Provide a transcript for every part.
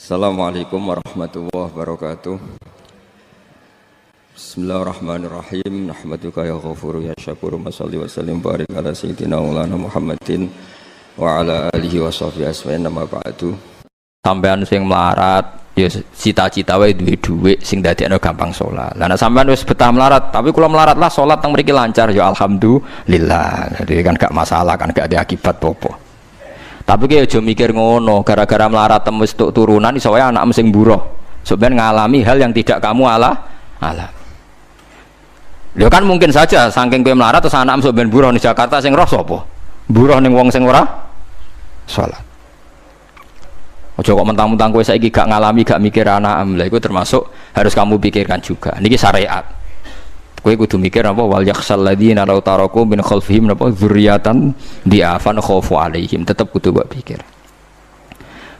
Assalamualaikum warahmatullahi wabarakatuh. Bismillahirrahmanirrahim. Nahmaduka ya ghafuru ya syakuru. Mashalli wa sallim barik ala sayyidina maulana Muhammadin wa ala alihi wa sahbihi asma'in nama ba'du. Sampean sing melarat ya cita-cita wae duwe dhuwit sing dadekno gampang salat. Lah nek sampean wis betah melarat, tapi kula melarat lah salat teng mriki lancar ya alhamdulillah. Jadi kan gak masalah, kan gak ada akibat apa-apa. Tapi ki aja mikir ngono, gara-gara melarat wis tuk turunan iso wae anak sing buruh. Sampeyan ngalami hal yang tidak kamu alami. Lho kan mungkin saja saking kowe melarat terus anak sampeyan buruh di Jakarta sing roh sapa? Buruh ning wong sing ora salat. Aja kok mentang-mentang kowe saiki gak ngalami, gak mikir anak lha iku termasuk harus kamu pikirkan juga. Niki syariat. Kowe kudu mikir apa wal yakhsal ladzina law taraku min khalfihim napa dzurriatan diafan khaufu alaihim, tetep kudu mbok pikir.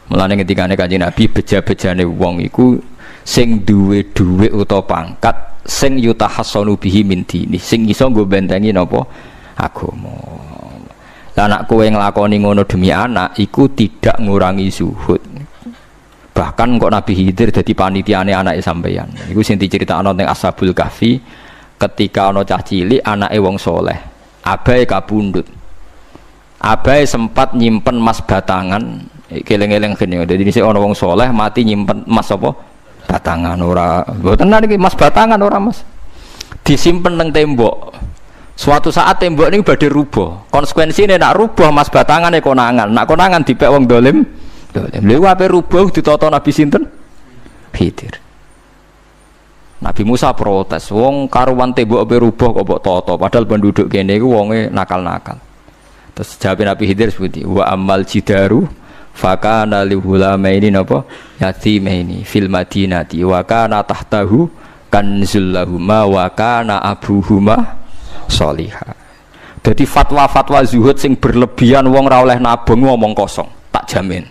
Mulane ketikane Kanjeng Nabi beja-bejane wong iku sing duwe dhuwit utawa pangkat sing yutahassanu bihi min dini, sing iso nggo bentengi napa agama. Lah anak kowe nglakoni ngono demi anak iku tidak ngurangi zuhud. Bahkan kok Nabi Khidir dadi panitiane anake sampeyan. Iku sing diceritakno teng Ashabul Kahfi. Ketika ana cah cilik anake wong soleh, abahe kabundut. Abahe sempat nyimpen emas batangan, keleng-eleng kene. Dadi dhisik ana wong soleh mati nyimpen emas apa? Batangan ora. Mboten niki emas batangan ora, Mas. Disimpen nang tembok. Suatu saat tembok niku badhe rubuh. Konsekuensine nek rubuh emas batangane konangan. Nek konangan dipek wong dolim. Lha ape rubuh ditata Nabi sinten? Khidir. Nabi Musa protes, wong karuan tembok ape rubuh kok mbok tata, padahal penduduk kene iku wonge nakal-nakal. Terus jawab Nabi Khidir seperti wa amal jidaru fakana li hulamaini napa yatimaini fil madinati wa kana tahtahu kanzul lahuma wa kana abuhuma sholihah. Dadi fatwa-fatwa zuhud sing berlebihan wong ora oleh nabung ngomong kosong, tak jamin.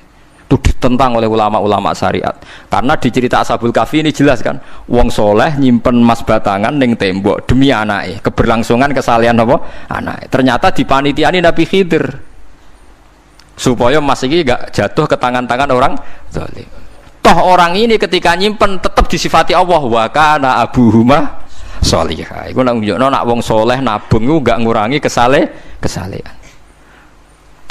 Itu ditentang oleh ulama-ulama syariat. Karena di cerita Ashabul Kahfi ini jelas kan, wong soleh nyimpen emas batangan ning tembok demi anake, keberlangsungan kesalehan apa? Anake. Ternyata dipanitiani Nabi Khidir. Supaya emas iki gak jatuh ke tangan-tangan orang zalim. Toh orang ini ketika nyimpen tetap disifati Allah wa kana abuhuma sholihah. Iku nang nunjukno nak wong soleh nabung iku gak ngurangi kesalehan.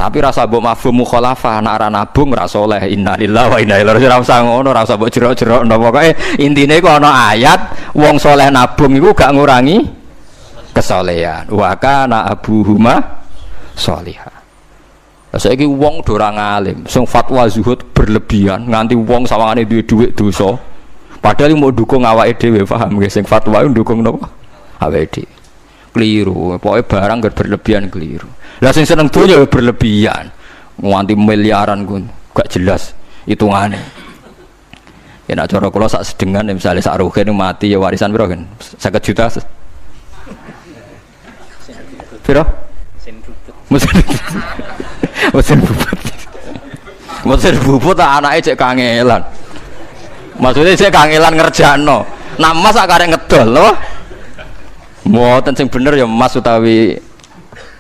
Tapi rasa mbok mafhum mukhalafah nek ora nabung ora saleh. Innalillahi wa inna ilaihi raji'un. Ora usah ngono, ora usah mbok jero-jero napa pokoke intine iku ana ayat wong saleh nabung iku gak ngurangi kesalehan. Wa kana abuhuma sholihah. Lah saiki wong do ora ngalim, sing fatwa zuhud berlebihan nganti wong sawangane duwe dhuwit dosa. Padahal mau dukung awake dhewe, paham nggih sing fatwa ndukung napa? Awake dhewe. Keliru, pokoke barang gak berlebihan keliru. Lah sing seneng donya berlebihan. Nganti miliaran ku gak jelas hitungane. Ya nek cara kula sak sedengan misale sak rugen mati ya warisan piro kan? 50 juta. Piro? Mesin bubut. Mesin bubut anake cek kangelan. Maksudnya cek kangelan ngerjakno. Nah Mas sak karek ngedol lho. Mboten sing bener ya emas utawi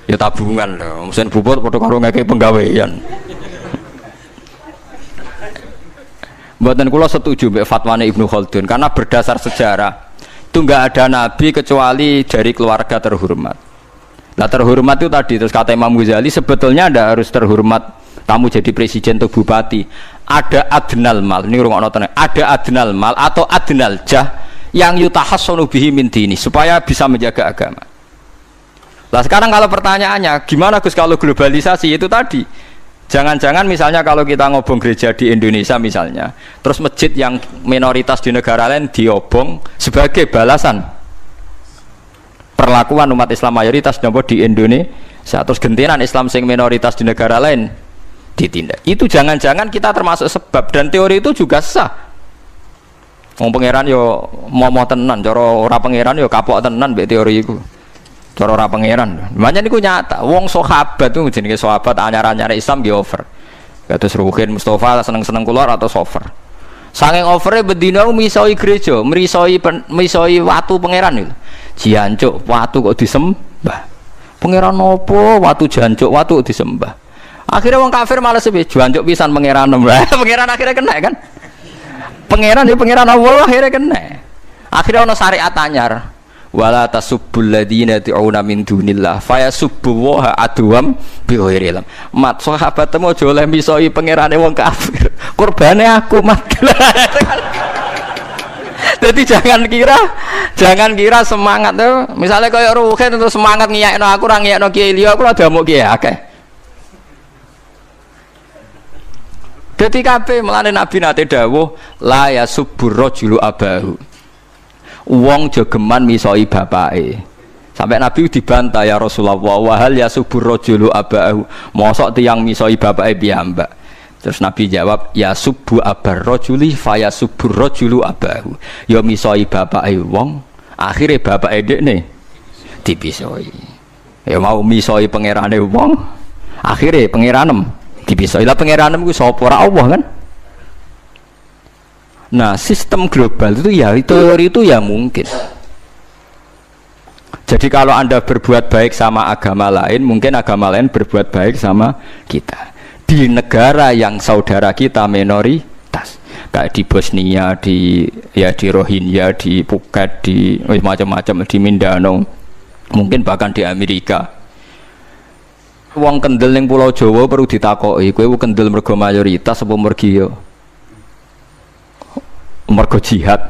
ya tabungan lho. Mesin bubut padha karo ngeke penggawean. Mboten kula setuju mbek fatwane Ibnu Khaldun karena berdasar sejarah itu enggak ada nabi kecuali dari keluarga terhormat. Nah terhormat itu tadi terus kata Imam Ghazali sebetulnya ada harus terhormat kamu jadi presiden atau bupati. Ada adnal mal, ini rungokno tenan. Ada adnal mal atau adnal jah yang yutahassanu bihi min dini supaya bisa menjaga agama. Lah sekarang kalau pertanyaannya gimana Gus kalau globalisasi itu tadi jangan-jangan misalnya kalau kita ngobong gereja di Indonesia misalnya terus masjid yang minoritas di negara lain diobong sebagai balasan perlakuan umat Islam mayoritas di Indonesia terus gentenan Islam sing minoritas di negara lain ditindak. Itu jangan-jangan kita termasuk sebab dan teori itu juga sah. Wong pangeran yo momo tenan, cara ora pangeran yo kapok tenan mbek teori iku. Cara ora pangeran. Makanya niku nyata, wong sahabat itu jenenge sahabat anyar-anyar Islam nggih over. Kados Ruhin Mustafa seneng-seneng kula atau over. Saking overe bendina misoi gereja, misoi watu pangeran itu. Jancuk watu kok disembah. Pangeran nopo watu jancuk watu kok disembah. Akhirnya wong kafir malah sepi jancuk pisan pangeran. Pangeran akhirnya kena kan. Pangeran ya pangeran Allah akhirnya kena. Akhirnya ana syariat anyar. Wala tasubbul ladzina tu'una min dunillah fayasubbu wa adwam bi ghairi ilm. Mat sahabatmu aja oleh misoi pangerane wong kafir. Kurbane aku mat. Jadi jangan kira semangat tuh. Misalnya kayak Ruhin itu semangat ngiyakno aku ora ngiyakno Kiai liya aku ora damuk Kiai akeh. Dadi kabeh melane Nabi nate dawuh la yasubbur rajulu abahu. Wong jogeman misoi bapake. Sampai Nabi dibantah ya Rasulullah wa hal yasubbur rajulu abahu. Mosok tiyang misoi bapake piyambak. Terus Nabi jawab ya subbu abar rajuli faya subbur rajulu abahu. Ya misoi bapake wong, akhire bapake dekne dipisoi. Ya mau misoi pangerane wong, akhire pangeranem dipisoi. Lah pangeranem ku sapa ora Allah kan? Nah, sistem global itu ya teori itu ya mungkin. Jadi kalau Anda berbuat baik sama agama lain, mungkin agama lain berbuat baik sama kita. Di negara yang saudara kita minoritas, kayak di Bosnia, di Rohingya, di Phuket, di macam-macam, di Mindanao, mungkin bahkan di Amerika. Wong kendel ning Pulau Jawa perlu ditakoki, kowe kendel mergo mayoritas apa mergo jihad?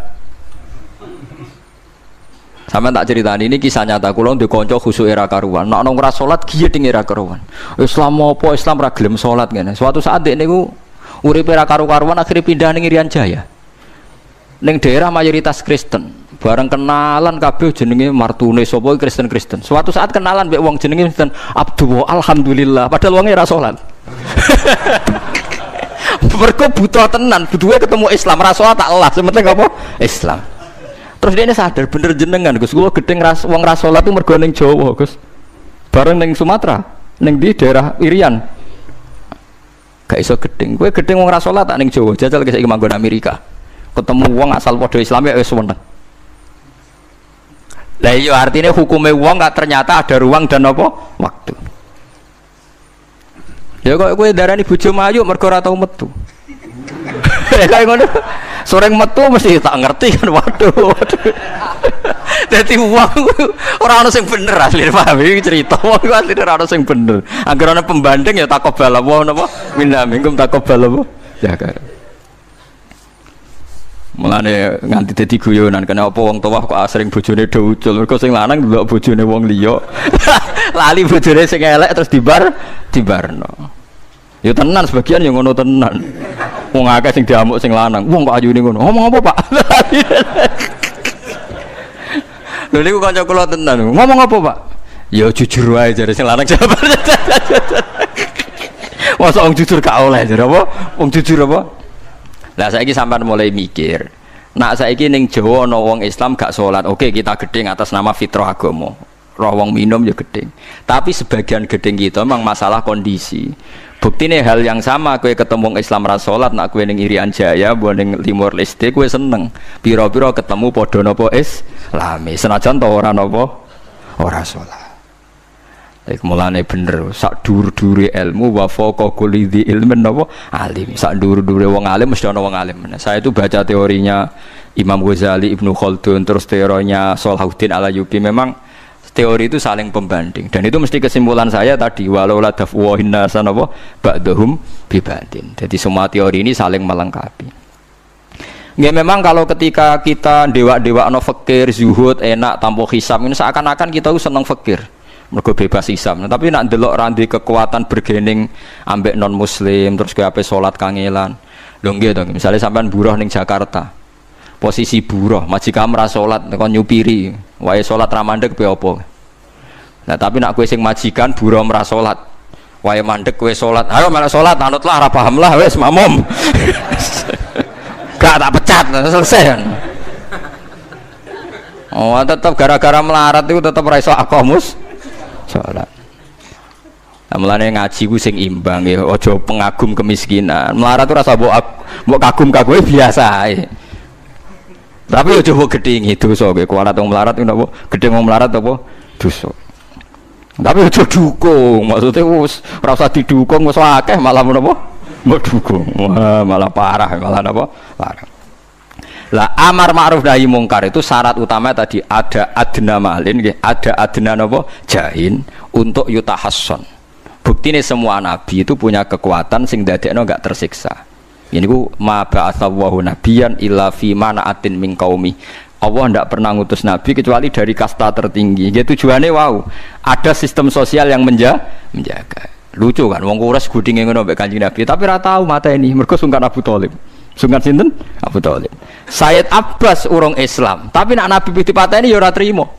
Sampeyan tak ceritani ini kisah nyata kula ndek kanca khusuk era karuan. Nek ana ora salat giyeding era karuan. Islam apa Islam ra gelem salat ngene. Suatu saat dek niku uripe ra karu-karuan akhire pindah ning Irian Jaya. Ning daerah mayoritas Kristen. Bareng kenalan kabeh jenenge martune sapa Kristen-Kristen. Suatu saat kenalan mbek wong jenenge sinten Abdullah alhamdulillah padahal wonge ra salat. Mergo buta tenan, butuhe ketemu Islam ra salat tak elah, sementing apa? Islam. Terus dia ini sadar bener jenengan Gus, gua gedeng wong rasolat itu mergo ning Jawa Gus, bareng ning Sumatera, ning di daerah Irian, gak iso gedeng. Gue gedeng wong rasolat tak ning Jawa, jajal ke saiki manggon Amerika, ketemu wong asal podo Islam ya wis seneng. Lah iya artinya hukumnya wong gak ternyata ada ruang dan apa waktu. Ya kok gue darani bojo mayu mergo ora tau metu. Kayak ngono. Soreng metu mesti tak ngerti kan waduh. Dadi wong ora ono sing bener asli paham iki cerita wong asli ora ono sing bener. Angger ana pembanding ya takobal apa napa minna minkum takobal apa ya kan. Mulane nganti dadi guyonan kena apa wong tuwa kok asring bojone do ucul mergo sing lanang ndelok bojone wong liya. Lali bojone sing elek terus dibarno. Ya tenan sebagian yang ngono tenan. Wong akeh sing diamuk sing lanang. Wong kok ayune ngono. Ngomong apa, Pak? Lha niku kanca kula tenan. Ngomong apa, Pak? Ya jujur wae jare sing lanang jawab. Masa wong jujur gak oleh jare apa? Wong jujur apa? Lah saiki sampean mulai mikir. Nak saiki ning Jawa ana wong Islam gak salat. Oke, kita gedeng atas nama fitrah agama. Roh wong minum ya gedeng. Tapi sebagian gedeng kita memang masalah kondisi. Buktine hal yang sama, kowe ketemu Islam ra salat, nak kowe ning Irian Jaya, mbok ning Timor Leste kowe seneng. Pira-pira ketemu padha napa Islami, senajan to ora napa ora salat. Iku mulane bener, sak dhuwur-dhuwure ilmu wa faqa kulli dzi ilmin napa alim. Sak dhuwur-dhuwure wong alim mesti ana wong alim. Saya itu baca teorinya Imam Ghazali, Ibnu Khaldun, terus teorinya Salahuddin Al-Ayyubi, memang teori itu saling pembanding dan itu mesti kesimpulan saya tadi walau la dafwa hinnasan apa ba'dhum bibadin. Jadi semua teori ini saling melengkapi. Nggih memang kalau ketika kita dewa-dewa ana fakir, zuhud, enak, tanpa hisab ini seakan-akan kita seneng fakir. Mergo bebas hisab. Nah, tapi nak ndelok randi kekuatan bergening ambek non muslim terus ke ape salat kangelan. Lho nggih to, misalnya sampean buruh ning Jakarta. Posisi buruh, majikan ra salat kon nyupiri, wae salat ra mandeg piye apa. Nah, tapi nak kowe sing majikan buruh ra salat, wae mandeg kowe salat. Ayo malah salat, anutlah ra paham lah wis makmum. Gak tak pecat, selesai kan. Oh, tetap gara-gara melarat itu tetap ra iso aqamus salat. Nah, mulane ngaji ku sing imbang ya, aja pengagum kemiskinan. Melarat itu rasa mbok kagum-kagume biasa ae. Tapi aja mbok gedhingi dosa kowe kuwalat wong melarat ku napa gedhe wong melarat apa dosa. Tapi aja dukung, maksudnya wis ora usah didukung wis akeh malah menapa mbok dukung. Wah, malah parah, malah napa? Parah. Lah amar ma'ruf nahi mungkar itu syarat utama tadi ada adna malin, ada adna napa jahin untuk yutahasson. Buktine semua nabi itu punya kekuatan sing dadekno enggak tersiksa. Ini ku ma ba'atsallahu nabiyan illa fi mana'atin min qaumi. Allah tidak pernah ngutus nabi kecuali dari kasta tertinggi. Jadi tujuannya wow, ada sistem sosial yang menjaga. Lucu kan, wong Quraisy gudinge ngono mbek Kanjeng Nabi, tapi ora tau mateni mergo sungkan Abu Thalib. Sungkan sinten? Abu Thalib. Sayyid Abbas urung Islam, tapi nak Nabi dipateni ya ora trimo.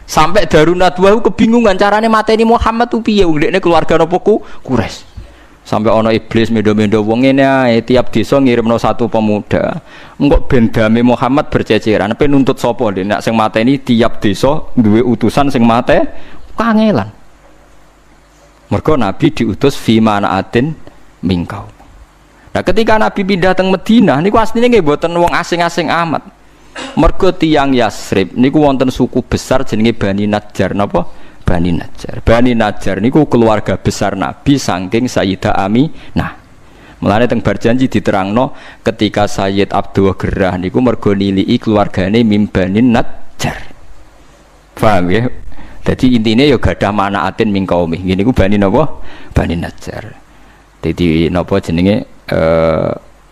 Sampai Darun Nadwa kebingungan carane mateni Muhammad tu piye wong dekne keluarga napa Quraisy. Sampai ana iblis mendo-mendo wong ngene ae tiap desa ngirimno satu pemuda. Engko ben dame Muhammad berceceran, pe nuntut sapa ndek nek sing mateni tiap desa duwe utusan sing mate kangelan. Mergo Nabi diutus fi manaatin mingkau. Nah, ketika Nabi pindah teng Madinah niku asline nggih mboten wong asing-asing amat. Mergo tiyang Yasrib niku wonten suku besar jenenge Bani Najjar napa? Bani Najjar. Bani Najjar niku keluarga besar Nabi saking Sayyidah Aminah. Mulane teng bar janji diterangno ketika Sayyid Abdul Gerah niku mergo nilii keluargane mim Bani Najjar. Paham ya? Jadi intinya ya gadah manaatin min qaumi. Ngene iku Bani napa? Bani Najjar. Dadi napa jenenge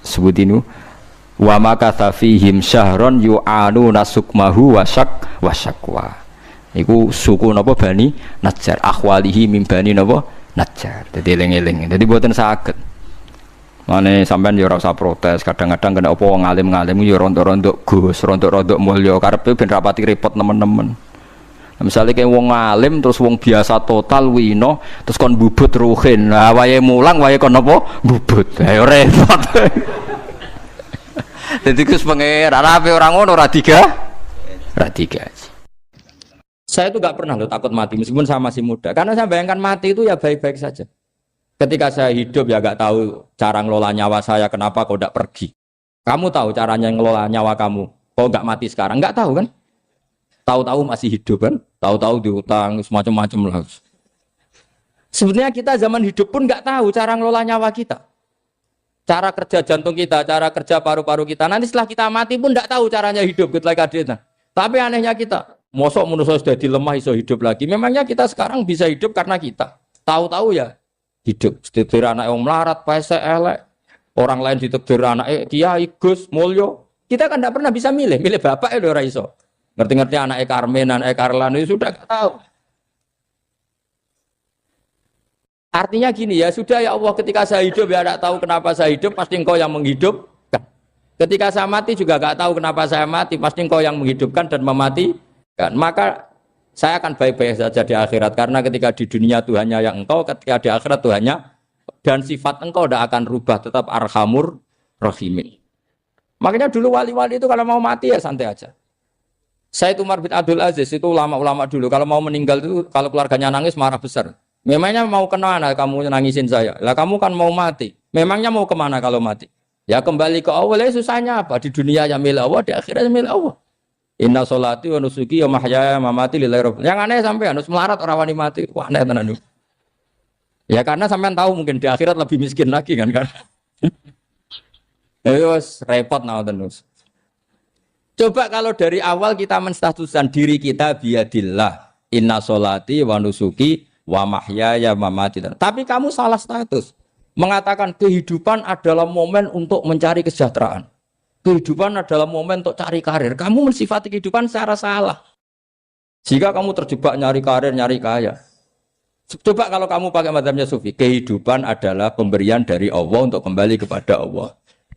sebutinu wa makatha fihim syahron yu'anu nasukmahu wasyakwa. Iku suku napa Bani Najjar, akhwalihi min Bani napa Najjar. Dadi eling-eling. Dadi mboten saged. Mane sampean ya ora usah protes, kadang-kadang kena apa wong alim-alim ya rontok-rontok Gus, rontok-rontok mulya karepe ben rapati repot nemen-nemen. Misalnya kayak wong alim terus wong biasa total wino terus kon bubut ruhin, nah wae mulang wae kon apa bubut, ayo repot. Jadi kus pengeran apa orang ngono radiga. Saya itu nggak pernah loh takut mati meskipun saya masih muda, karena saya bayangkan mati itu ya baik-baik saja. Ketika saya hidup ya nggak tahu cara ngelola nyawa saya, kenapa kau tidak pergi? Kamu tahu caranya ngelola nyawa kamu, kau nggak mati sekarang, nggak tahu kan? Tahu-tahu masih hidup kan, tahu-tahu diutang semacam-macam lah. Sebenarnya kita zaman hidup pun nggak tahu cara ngelola nyawa kita, cara kerja jantung kita, cara kerja paru-paru kita. Nanti setelah kita mati pun nggak tahu caranya hidup kita lagi. Tapi anehnya kita, mosok manusia sudah dilemah iso hidup lagi. Memangnya kita sekarang bisa hidup karena kita tahu-tahu ya hidup. Ditekdir anak yang melarat, pese elek, orang lain ditekdir anak kiai Gus Mulyo. Kita kan tidak pernah bisa milih bapak ya ora iso. Ngerti-ngerti anak Karmen, anak Karlan itu sudah gak tahu. Artinya gini ya, sudah ya Allah, ketika saya hidup ya tidak tahu kenapa saya hidup, pasti engkau yang menghidupkan. Ketika saya mati juga gak tahu kenapa saya mati, pasti engkau yang menghidupkan dan mematikan. Maka saya akan baik-baik saja di akhirat, karena ketika di dunia Tuhannya yang engkau, ketika di akhirat Tuhannya, dan sifat engkau tidak akan rubah, tetap arhamur rahimin. Makanya dulu wali-wali itu kalau mau mati ya santai aja. Said Umar bin Abdul Aziz itu ulama-ulama dulu kalau mau meninggal itu kalau keluarganya nangis marah besar. Memangnya mau kemana kamu nangisin saya? Lah kamu kan mau mati. Memangnya mau kemana kalau mati? Ya kembali ke Allah. Susahnya apa? Di dunia ya milik Allah, di akhirat milik Allah. Inna sholati wa nusuki wa mahyaya wa mamati lillahi rabbil. Yang aneh sampai harus melarat orang wani mati. Wah aneh tenan. Ya karena sampean tahu mungkin di akhirat lebih miskin lagi kan. Terus repot terus. Coba kalau dari awal kita menstatuskan diri kita biadillah, inna sholati wa nusuki wa mahyaya wa mamati. Tapi kamu salah status. Mengatakan kehidupan adalah momen untuk mencari kesejahteraan. Kehidupan adalah momen untuk cari karir. Kamu mensifati kehidupan secara salah. Jika kamu terjebak nyari karir, nyari kaya. Coba kalau kamu pakai mazhabnya Sufi, kehidupan adalah pemberian dari Allah untuk kembali kepada Allah.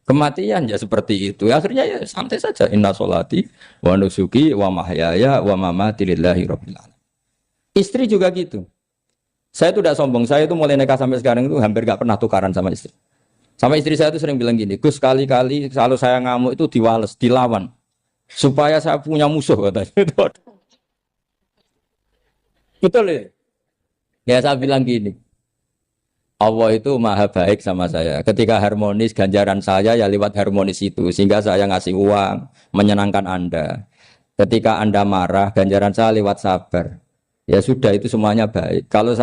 Kematian ya seperti itu. Akhirnya ya santai saja. Inna sholati wa nusuki wa mahyaya wa mamati lillahi rabbil alamin. Istri juga gitu. Saya itu tidak sombong. Saya itu mulai nikah sampai sekarang itu hampir gak pernah tukaran sama istri. Sama istri saya itu sering bilang gini, Gus kali-kali kalau saya ngamuk itu diwales, dilawan. Supaya saya punya musuh katanya. Betul ya? Ya saya bilang gini. Allah itu maha baik sama saya. Ketika harmonis, ganjaran saya ya lewat harmonis itu. Sehingga saya ngasih uang, menyenangkan Anda. Ketika Anda marah, ganjaran saya lewat sabar. Ya sudah, itu semuanya baik. Kalau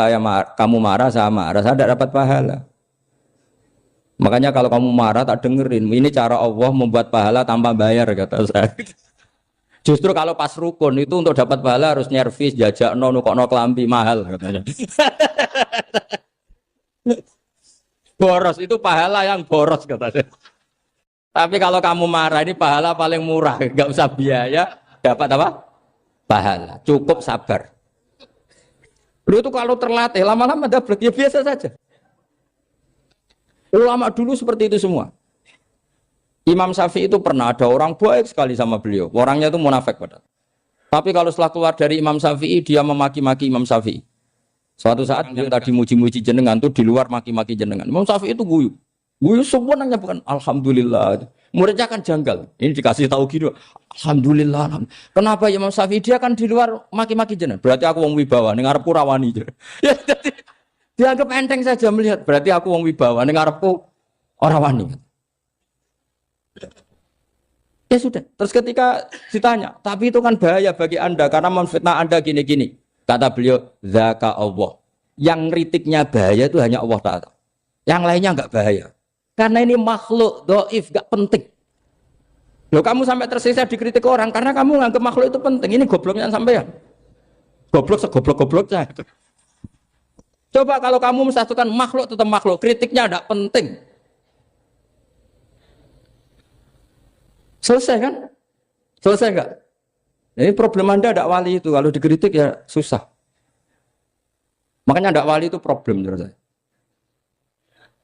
kamu marah, saya tidak dapat pahala. Makanya kalau kamu marah tak dengerin. Ini cara Allah membuat pahala tanpa bayar kata saya. Justru kalau pas rukun itu untuk dapat pahala harus nyervis, jajak nukokno kelambi mahal katanya. Boros itu pahala yang boros katanya. Tapi kalau kamu marah ini pahala paling murah, nggak usah biaya, dapat apa? Pahala. Cukup sabar. Lu itu kalau terlatih lama-lama dapat ya biasa saja. Ulama dulu seperti itu semua. Imam Syafi'i itu pernah ada orang baik sekali sama beliau. Orangnya itu munafik padahal. Tapi kalau setelah keluar dari Imam Syafi'i dia memaki-maki Imam Syafi'i. Suatu saat beliau tadi muji-muji jenengan tuh di luar maki-maki jenengan. Imam Syafi'i itu guyu. Guyu sebenarnya bukan alhamdulillah. Muridnya kan janggal. Ini dikasih tahu gitu. Alhamdulillah. Kenapa Imam Syafi'i dia kan di luar maki-maki jenengan? Berarti aku wong wibawa ning ngarepku rawani. Ya jadi dianggap enteng saja melihat. Berarti aku wong wibawa ning ngarepku ora wani. Ya sudah. Terus ketika ditanya, tapi itu kan bahaya bagi Anda karena memfitnah Anda gini-gini. Kata beliau, zaka Allah. Yang kritiknya bahaya itu hanya Allah Ta'ala. Yang lainnya enggak bahaya. Karena ini makhluk dhaif, enggak penting. Loh kamu sampai tersiksa dikritik orang karena kamu nganggap makhluk itu penting. Ini gobloknya sampean. Goblok segoblok-gobloknya. Coba kalau kamu mensatukan makhluk tetap makhluk, kritiknya enggak penting. Selesai kan? Selesai enggak? Ini problem Anda ada wali itu, kalau dikritik ya susah. Makanya ada wali itu problem menurut saya.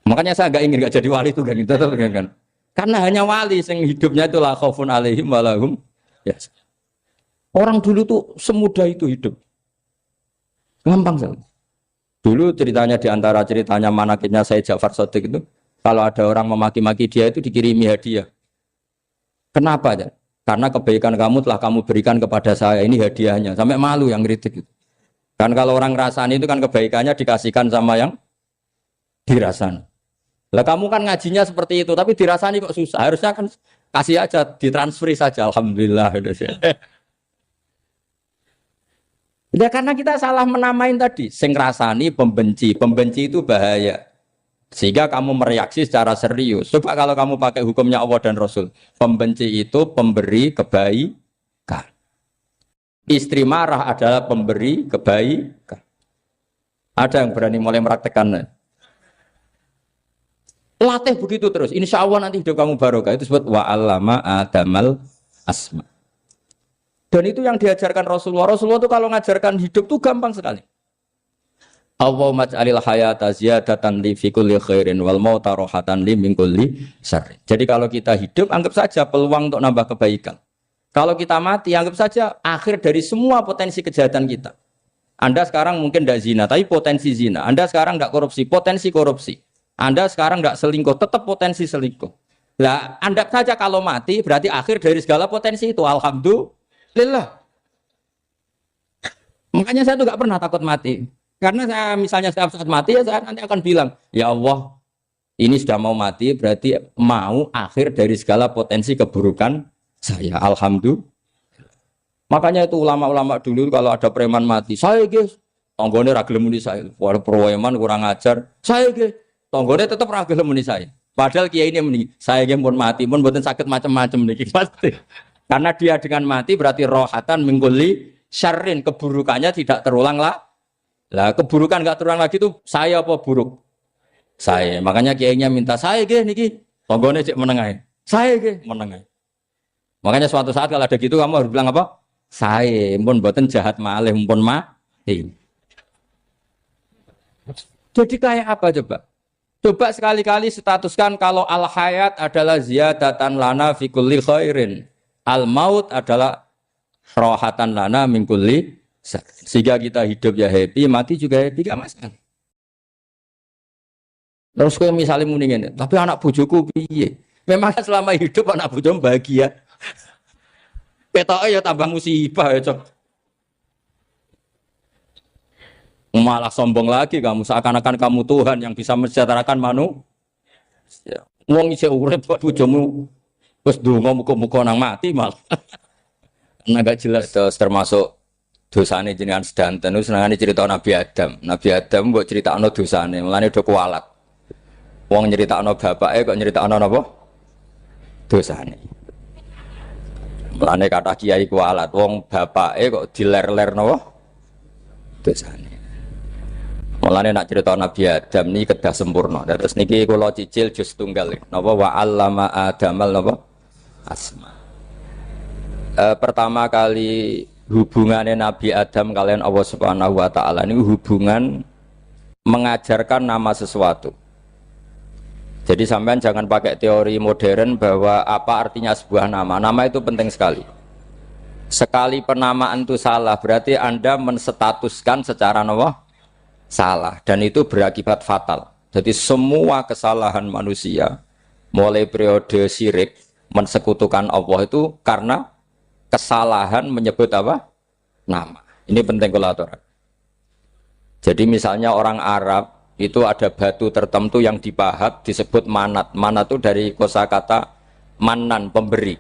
Makanya saya enggak ingin enggak jadi wali itu kan. Karena hanya wali yang hidupnya itu la khaufun alaihim wa lahum ya. Orang dulu tuh semudah itu hidup. Gampang sekali. Dulu ceritanya di antara ceritanya manakibnya Sayyid Ja'far Shadiq itu, kalau ada orang memaki-maki dia itu dikirimi hadiah. Kenapa ya? Karena kebaikan kamu telah kamu berikan kepada saya, ini hadiahnya. Sampai malu yang kritik itu. Kan kalau orang rasani itu kan kebaikannya dikasihkan sama yang dirasani. Lah kamu kan ngajinya seperti itu, tapi dirasani kok susah. Harusnya kan kasih aja, ditransferi saja. Alhamdulillah. Ya karena kita salah menamain tadi. Sing rasani pembenci. Pembenci itu bahaya. Sehingga kamu mereaksi secara serius. Coba kalau kamu pakai hukumnya Allah dan Rasul. Pembenci itu pemberi kebaikan. Istri marah adalah pemberi kebaikan. Ada yang berani mulai meraktekannya. Latih begitu terus. Insya Allah nanti hidup kamu barokah. Itu disebut wa'allama adamal asma. Dan itu yang diajarkan Rasulullah. Rasulullah itu kalau ngajarkan hidup itu gampang sekali. Allahumma ja'alil hayata ziyadatan li fi kulli khairin wal mauta rohatan li min kulli syarrin. Jadi kalau kita hidup anggap saja peluang untuk nambah kebaikan. Kalau kita mati anggap saja akhir dari semua potensi kejahatan kita. Anda sekarang mungkin tidak zina tapi potensi zina. Anda sekarang tidak korupsi, potensi korupsi. Anda sekarang tidak selingkuh, tetap potensi selingkuh. Lah, anggap saja kalau mati berarti akhir dari segala potensi itu. Alhamdulillah. Makanya saya tuh nggak pernah takut mati. Karena saya misalnya setiap saat mati ya saya nanti akan bilang, ya Allah, ini sudah mau mati berarti mau akhir dari segala potensi keburukan saya. Alhamdulillah. Makanya itu ulama-ulama dulu kalau ada preman mati, saya guys, tonggone ra gelem muni saya. Walau preman kurang ajar, saya guys, tonggone tetap ra gelem muni saya. Padahal kiai ini muni, saya guys pun mati, pun mboten sakit macam-macam niki pasti. Karena dia dengan mati berarti rohatan mingkuli syarrin, keburukannya tidak terulang lah. Lah keburukan enggak terulang lagi itu saya apa buruk? Saya. Makanya kiainya minta saya nggih niki tonggone cek menengae. Saya nggih menengae. Makanya suatu saat kalau ada gitu kamu harus bilang apa? Saya pun mboten jahat malih pun mati. Jadi kayak apa coba? Coba sekali-kali statuskan kalau al hayat adalah ziyadatan lana fi kulli khairin. Al maut adalah rohatan lana min kulli. Sehingga kita hidup ya happy, mati juga happy, gak masalah. Terus kalau misalnya mendingin, tapi anak bojoku piye? Memang selama hidup anak bojomu bahagia. Petoke ya tambah musibah ya, Cok. Malah sombong lagi kamu, seakan-akan kamu Tuhan yang bisa mensejahterakan manusia. Wong isih urip kok bojomu wis ndonga muga-muga nang mati malah. Karena gak jelas termasuk dosane jenengan sedanten senengane cerita Nabi Adam. Nabi Adam mbok critakno dosane, mulane do kualat. Wong nyeritakno bapake kok nyeritakno napa? Dosane. Mulane kata kiai kualat wong bapake kok diler-ler napa? Dosane. Mulane nak cerita Nabi Adam ini kedah sempurna. Terus niki kula cicil juz tunggal napa wa 'allama Adamal napa? Asma. Pertama kali hubungannya Nabi Adam kalian Allah Subhanahu wa taala ini hubungan mengajarkan nama sesuatu. Jadi sampean jangan pakai teori modern bahwa apa artinya sebuah nama. Nama itu penting sekali. Sekali penamaan itu salah berarti Anda menstatuskan secara nama salah dan itu berakibat fatal. Jadi semua kesalahan manusia mulai periode syirik mensekutukan Allah itu karena kesalahan menyebut apa? Nama. Ini penting kalau aturan. Jadi misalnya orang Arab itu ada batu tertentu yang dipahat disebut manat. Manat itu dari kosakata manan, pemberi.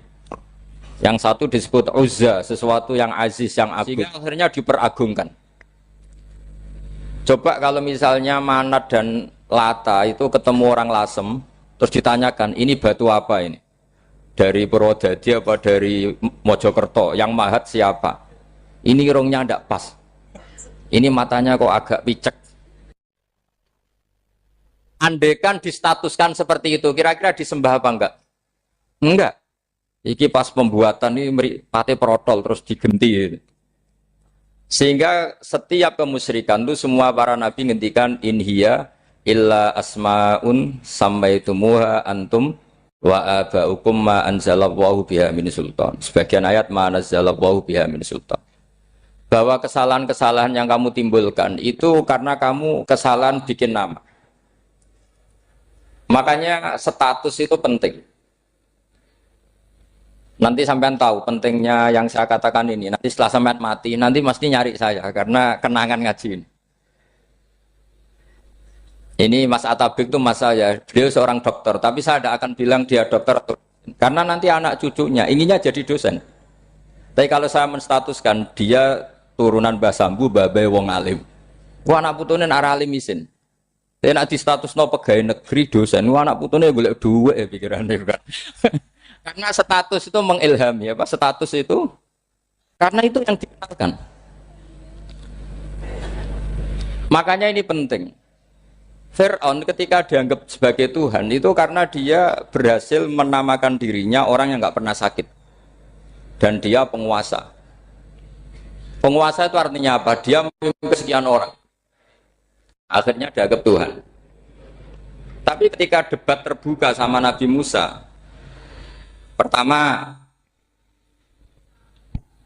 Yang satu disebut uzza, sesuatu yang aziz, yang agung. Sehingga akhirnya diperagungkan. Coba kalau misalnya manat dan lata itu ketemu orang Lasem, terus ditanyakan, ini batu apa ini? Dari Purwodadi apa dari Mojokerto? Yang mahat siapa? Ini irungnya tidak pas. Ini matanya kok agak picek. Andekan distatuskan seperti itu, kira-kira disembah apa enggak? Enggak. Iki pas pembuatan ini pate protol terus digenti. Sehingga setiap kemusyrikan itu semua para nabi ngendikan in hiya illa asmaun sammaitumuha antum wa abaukum ma anzalallahu biha min sultan. Sebagian ayat ma anzalallahu biha min sultan. Bahwa kesalahan-kesalahan yang kamu timbulkan itu karena kamu kesalahan bikin nama. Makanya status itu penting. Nanti sampean tahu pentingnya yang saya katakan ini. Nanti setelah sampean mati, nanti mesti nyari saya karena kenangan ngaji ini. Ini Mas Atabik itu mas saya, beliau seorang dokter, tapi saya tidak akan bilang dia dokter karena nanti anak cucunya inginnya jadi dosen. Tapi kalau saya menstatuskan dia turunan Mbah Sambu, babai wong alim. Wah anak putune arah alim isin. Dia nak di status no pegawai negeri dosen, wah anak putune boleh duwe pikirannya kan. Karena status itu mengilhami apa? Status itu karena itu yang dikenalkan. Makanya ini penting. Fir'aun ketika dianggap sebagai Tuhan itu karena dia berhasil menamakan dirinya orang yang nggak pernah sakit dan dia penguasa. Penguasa itu artinya apa? Dia memimpin sekian orang. Akhirnya dianggap Tuhan. Tapi ketika debat terbuka sama Nabi Musa, pertama,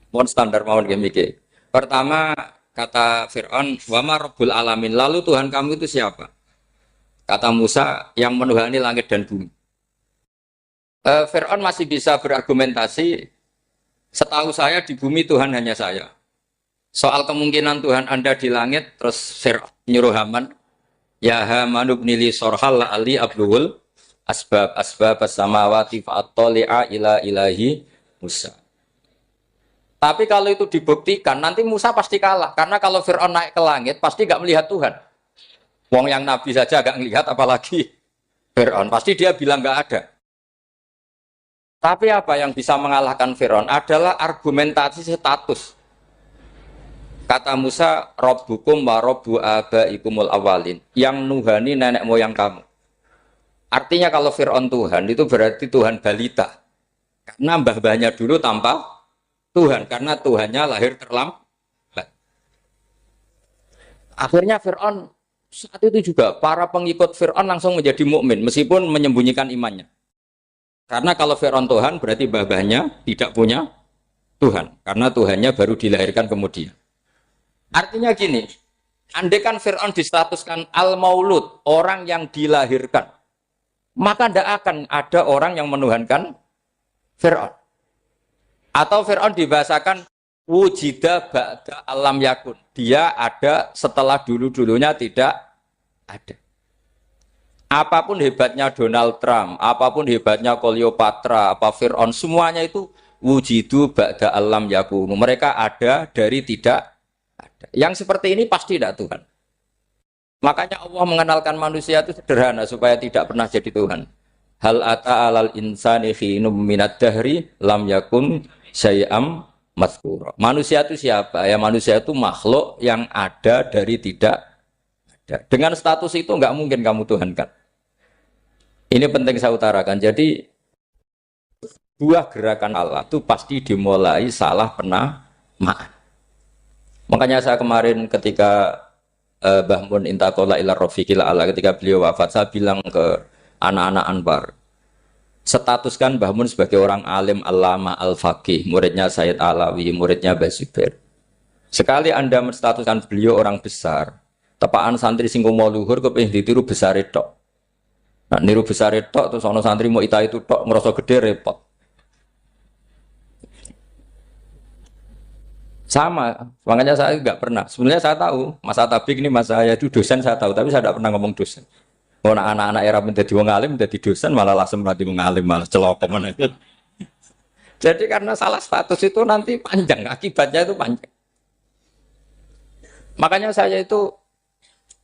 mohon standar mohon gemike. Pertama kata Fir'aun, wama Rabbul Alamin. Lalu Tuhan kamu itu siapa? Kata Musa, yang menuhani langit dan bumi. Fir'aun masih bisa berargumentasi. Setahu saya di bumi Tuhan hanya saya. Soal kemungkinan Tuhan Anda di langit, terus Fir'aun nyuruh Haman, ya Haman ibnili sorhal ali abluhul asbab as-samawati fa'attali'a ila ilahi Musa. Tapi kalau itu dibuktikan, nanti Musa pasti kalah. Karena kalau Fir'aun naik ke langit, pasti gak melihat Tuhan. Wong yang Nabi saja gak melihat, apalagi Fir'aun. Pasti dia bilang gak ada. Tapi apa yang bisa mengalahkan Fir'aun adalah argumentasi status. Kata Musa, Rabbukum wa Rabbu abaikumul awalin. Yang nuhani nenek moyang kamu. Artinya kalau Fir'aun Tuhan, itu berarti Tuhan balita. Karena mbah-mbahnya dulu tanpa Tuhan. Karena Tuhannya lahir terlambat. Akhirnya Fir'aun, saat itu juga, para pengikut Fir'aun langsung menjadi mukmin meskipun menyembunyikan imannya. Karena kalau Fir'aun Tuhan, berarti mbah-mbahnya tidak punya Tuhan. Karena Tuhannya baru dilahirkan kemudian. Artinya gini, andaikan Fir'aun distatuskan al-maulud, orang yang dilahirkan, maka tidak akan ada orang yang menuhankan Fir'aun. Atau Fir'aun dibahasakan wujida ba'da alam yakun. Dia ada setelah dulu-dulunya tidak ada. Apapun hebatnya Donald Trump, apapun hebatnya Cleopatra, apa Fir'aun, semuanya itu wujidu ba'da alam yakun. Mereka ada dari tidak ada. Yang seperti ini pasti tidak Tuhan. Makanya Allah mengenalkan manusia itu sederhana supaya tidak pernah jadi Tuhan. Hal ata alal insani khinum minad dahri lam yakun syai'am mazkura. Manusia itu siapa? Ya manusia itu makhluk yang ada dari tidak ada. Dengan status itu enggak mungkin kamu tuhankan. Ini penting saya utarakan. Jadi buah gerakan Allah itu pasti dimulai salah penamaan. Makanya saya kemarin ketika Mbah Mun intaqala ila rafiqil ala, ketika beliau wafat, saya bilang ke anak-anak Anwar, statuskan Mbah Mun sebagai orang alim allama al-faqih, muridnya Sayyid Alawi, muridnya Mbah Zubair. Sekali Anda menstatuskan beliau orang besar, tepaan santri sing mau luhur kepengin ditiru besar itu. Nah, niru besar itu terus ana santri mau ita itu tok ngerasa gede repot. Sama, makanya saya nggak pernah. Sebenarnya saya tahu, Mas Atabik ini mas saya itu dosen saya tahu, tapi saya tidak pernah ngomong dosen. Oh, anak-anak era menjadi wong alim, menjadi dosen malah langsung berarti mengalim, malah celoko mana. Jadi karena salah status itu nanti panjang, akibatnya itu panjang. Makanya saya itu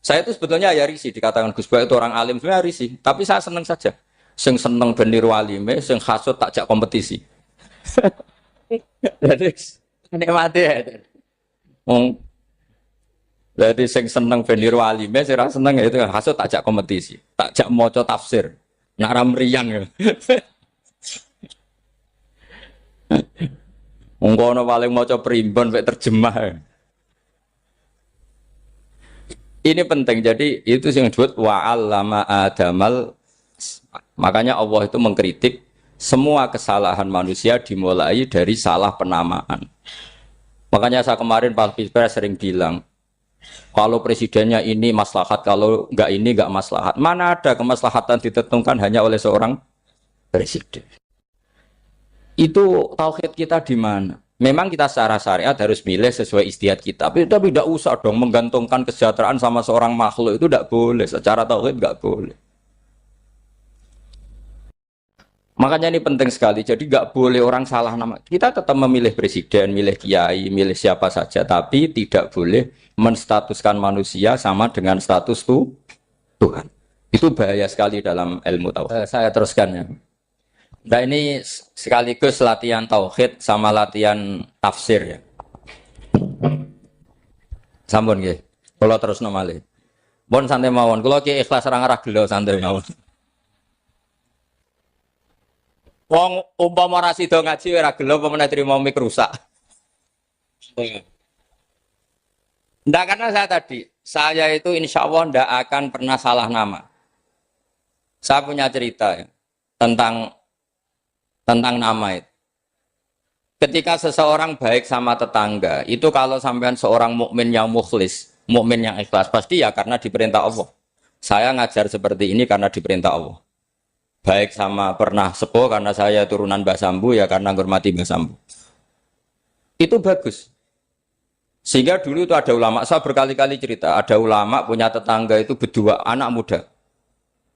sebetulnya ya risih dikatakan Gus Bak itu orang alim, sebenarnya risih. Tapi saya senang saja. Sing seneng ben niru alime, sing hasud takjak kompetisi. Jadi nikmati ya. Jadi sing seneng ben niru alime, sing ra seneng ya itu hasud takjak kompetisi, takjak maca tafsir. Nak ra mriyang ya. Wong kono paling maca primbon mek terjemah. Ini penting, jadi itu yang disebut wa'allama adamal. Makanya Allah itu mengkritik semua kesalahan manusia dimulai dari salah penamaan. Makanya saya kemarin Pak Pilpres sering bilang, kalau presidennya ini maslahat, kalau enggak ini enggak maslahat. Mana ada kemaslahatan ditentukan hanya oleh seorang presiden. Itu tauhid kita di mana? Memang kita secara syariat harus milih sesuai istiadat kita. Tapi tidak usah dong menggantungkan kesejahteraan sama seorang makhluk, itu tidak boleh. Secara tauhid tidak boleh. Makanya ini penting sekali. Jadi nggak boleh orang salah nama. Kita tetap memilih presiden, milih kiai, milih siapa saja. Tapi tidak boleh menstatuskan manusia sama dengan status Tuhan. Itu bahaya sekali dalam ilmu tauhid. Saya teruskan ya. Nah ini sekaligus latihan tauhid sama latihan tafsir ya. Sampun nggih. Kula terusno malih. Pun santai mawon. Kula ki ikhlas ora ngarah gelo santai mawon. Wong umpama ora sida ngaji ora gelo apa meneh trimo mik rusak. Ndak, karena saya itu insya Allah ndak akan pernah salah nama. Saya punya cerita ya, tentang nama itu. Ketika seseorang baik sama tetangga, itu kalau sampean seorang mukmin yang mukhlis, mukmin yang ikhlas, pasti ya karena diperintah Allah. Saya ngajar seperti ini karena diperintah Allah. Baik sama pernah sepuh karena saya turunan Mbah Sambu, ya karena menghormati Mbah Sambu. Itu bagus. Sehingga dulu itu ada ulama, saya berkali-kali cerita, ada ulama punya tetangga itu berdua anak muda.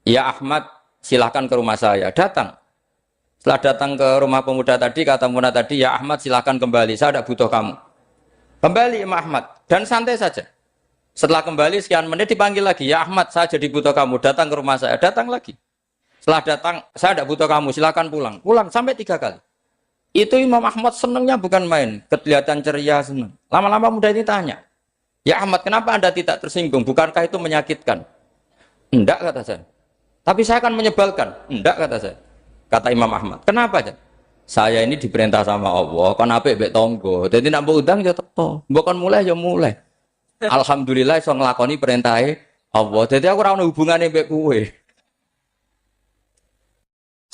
Ya Ahmad, silahkan ke rumah saya, datang. Setelah datang ke rumah pemuda tadi, kata pemuda tadi, ya Ahmad silahkan kembali, saya tidak butuh kamu. Kembali Imam Ahmad, dan santai saja. Setelah kembali sekian menit dipanggil lagi, ya Ahmad saya jadi butuh kamu, datang ke rumah saya, datang lagi. Setelah datang, saya tidak butuh kamu, silahkan pulang. Pulang sampai 3 kali. Itu Imam Ahmad senangnya bukan main, kelihatan ceria senang. Lama-lama muda ini tanya, ya Ahmad kenapa Anda tidak tersinggung, bukankah itu menyakitkan? Enggak kata saya. Tapi saya akan menyebalkan. Enggak kata saya. Kata Imam Ahmad, kenapa aja? Saya ini diperintah sama Allah, kan apik mbek tangga. Dadi nek mbok udang ya teko, mbok kon mulai ya mulai. Alhamdulillah iso nglakoni perintahe Allah. Dadi aku ora ono hubungane mbek kowe.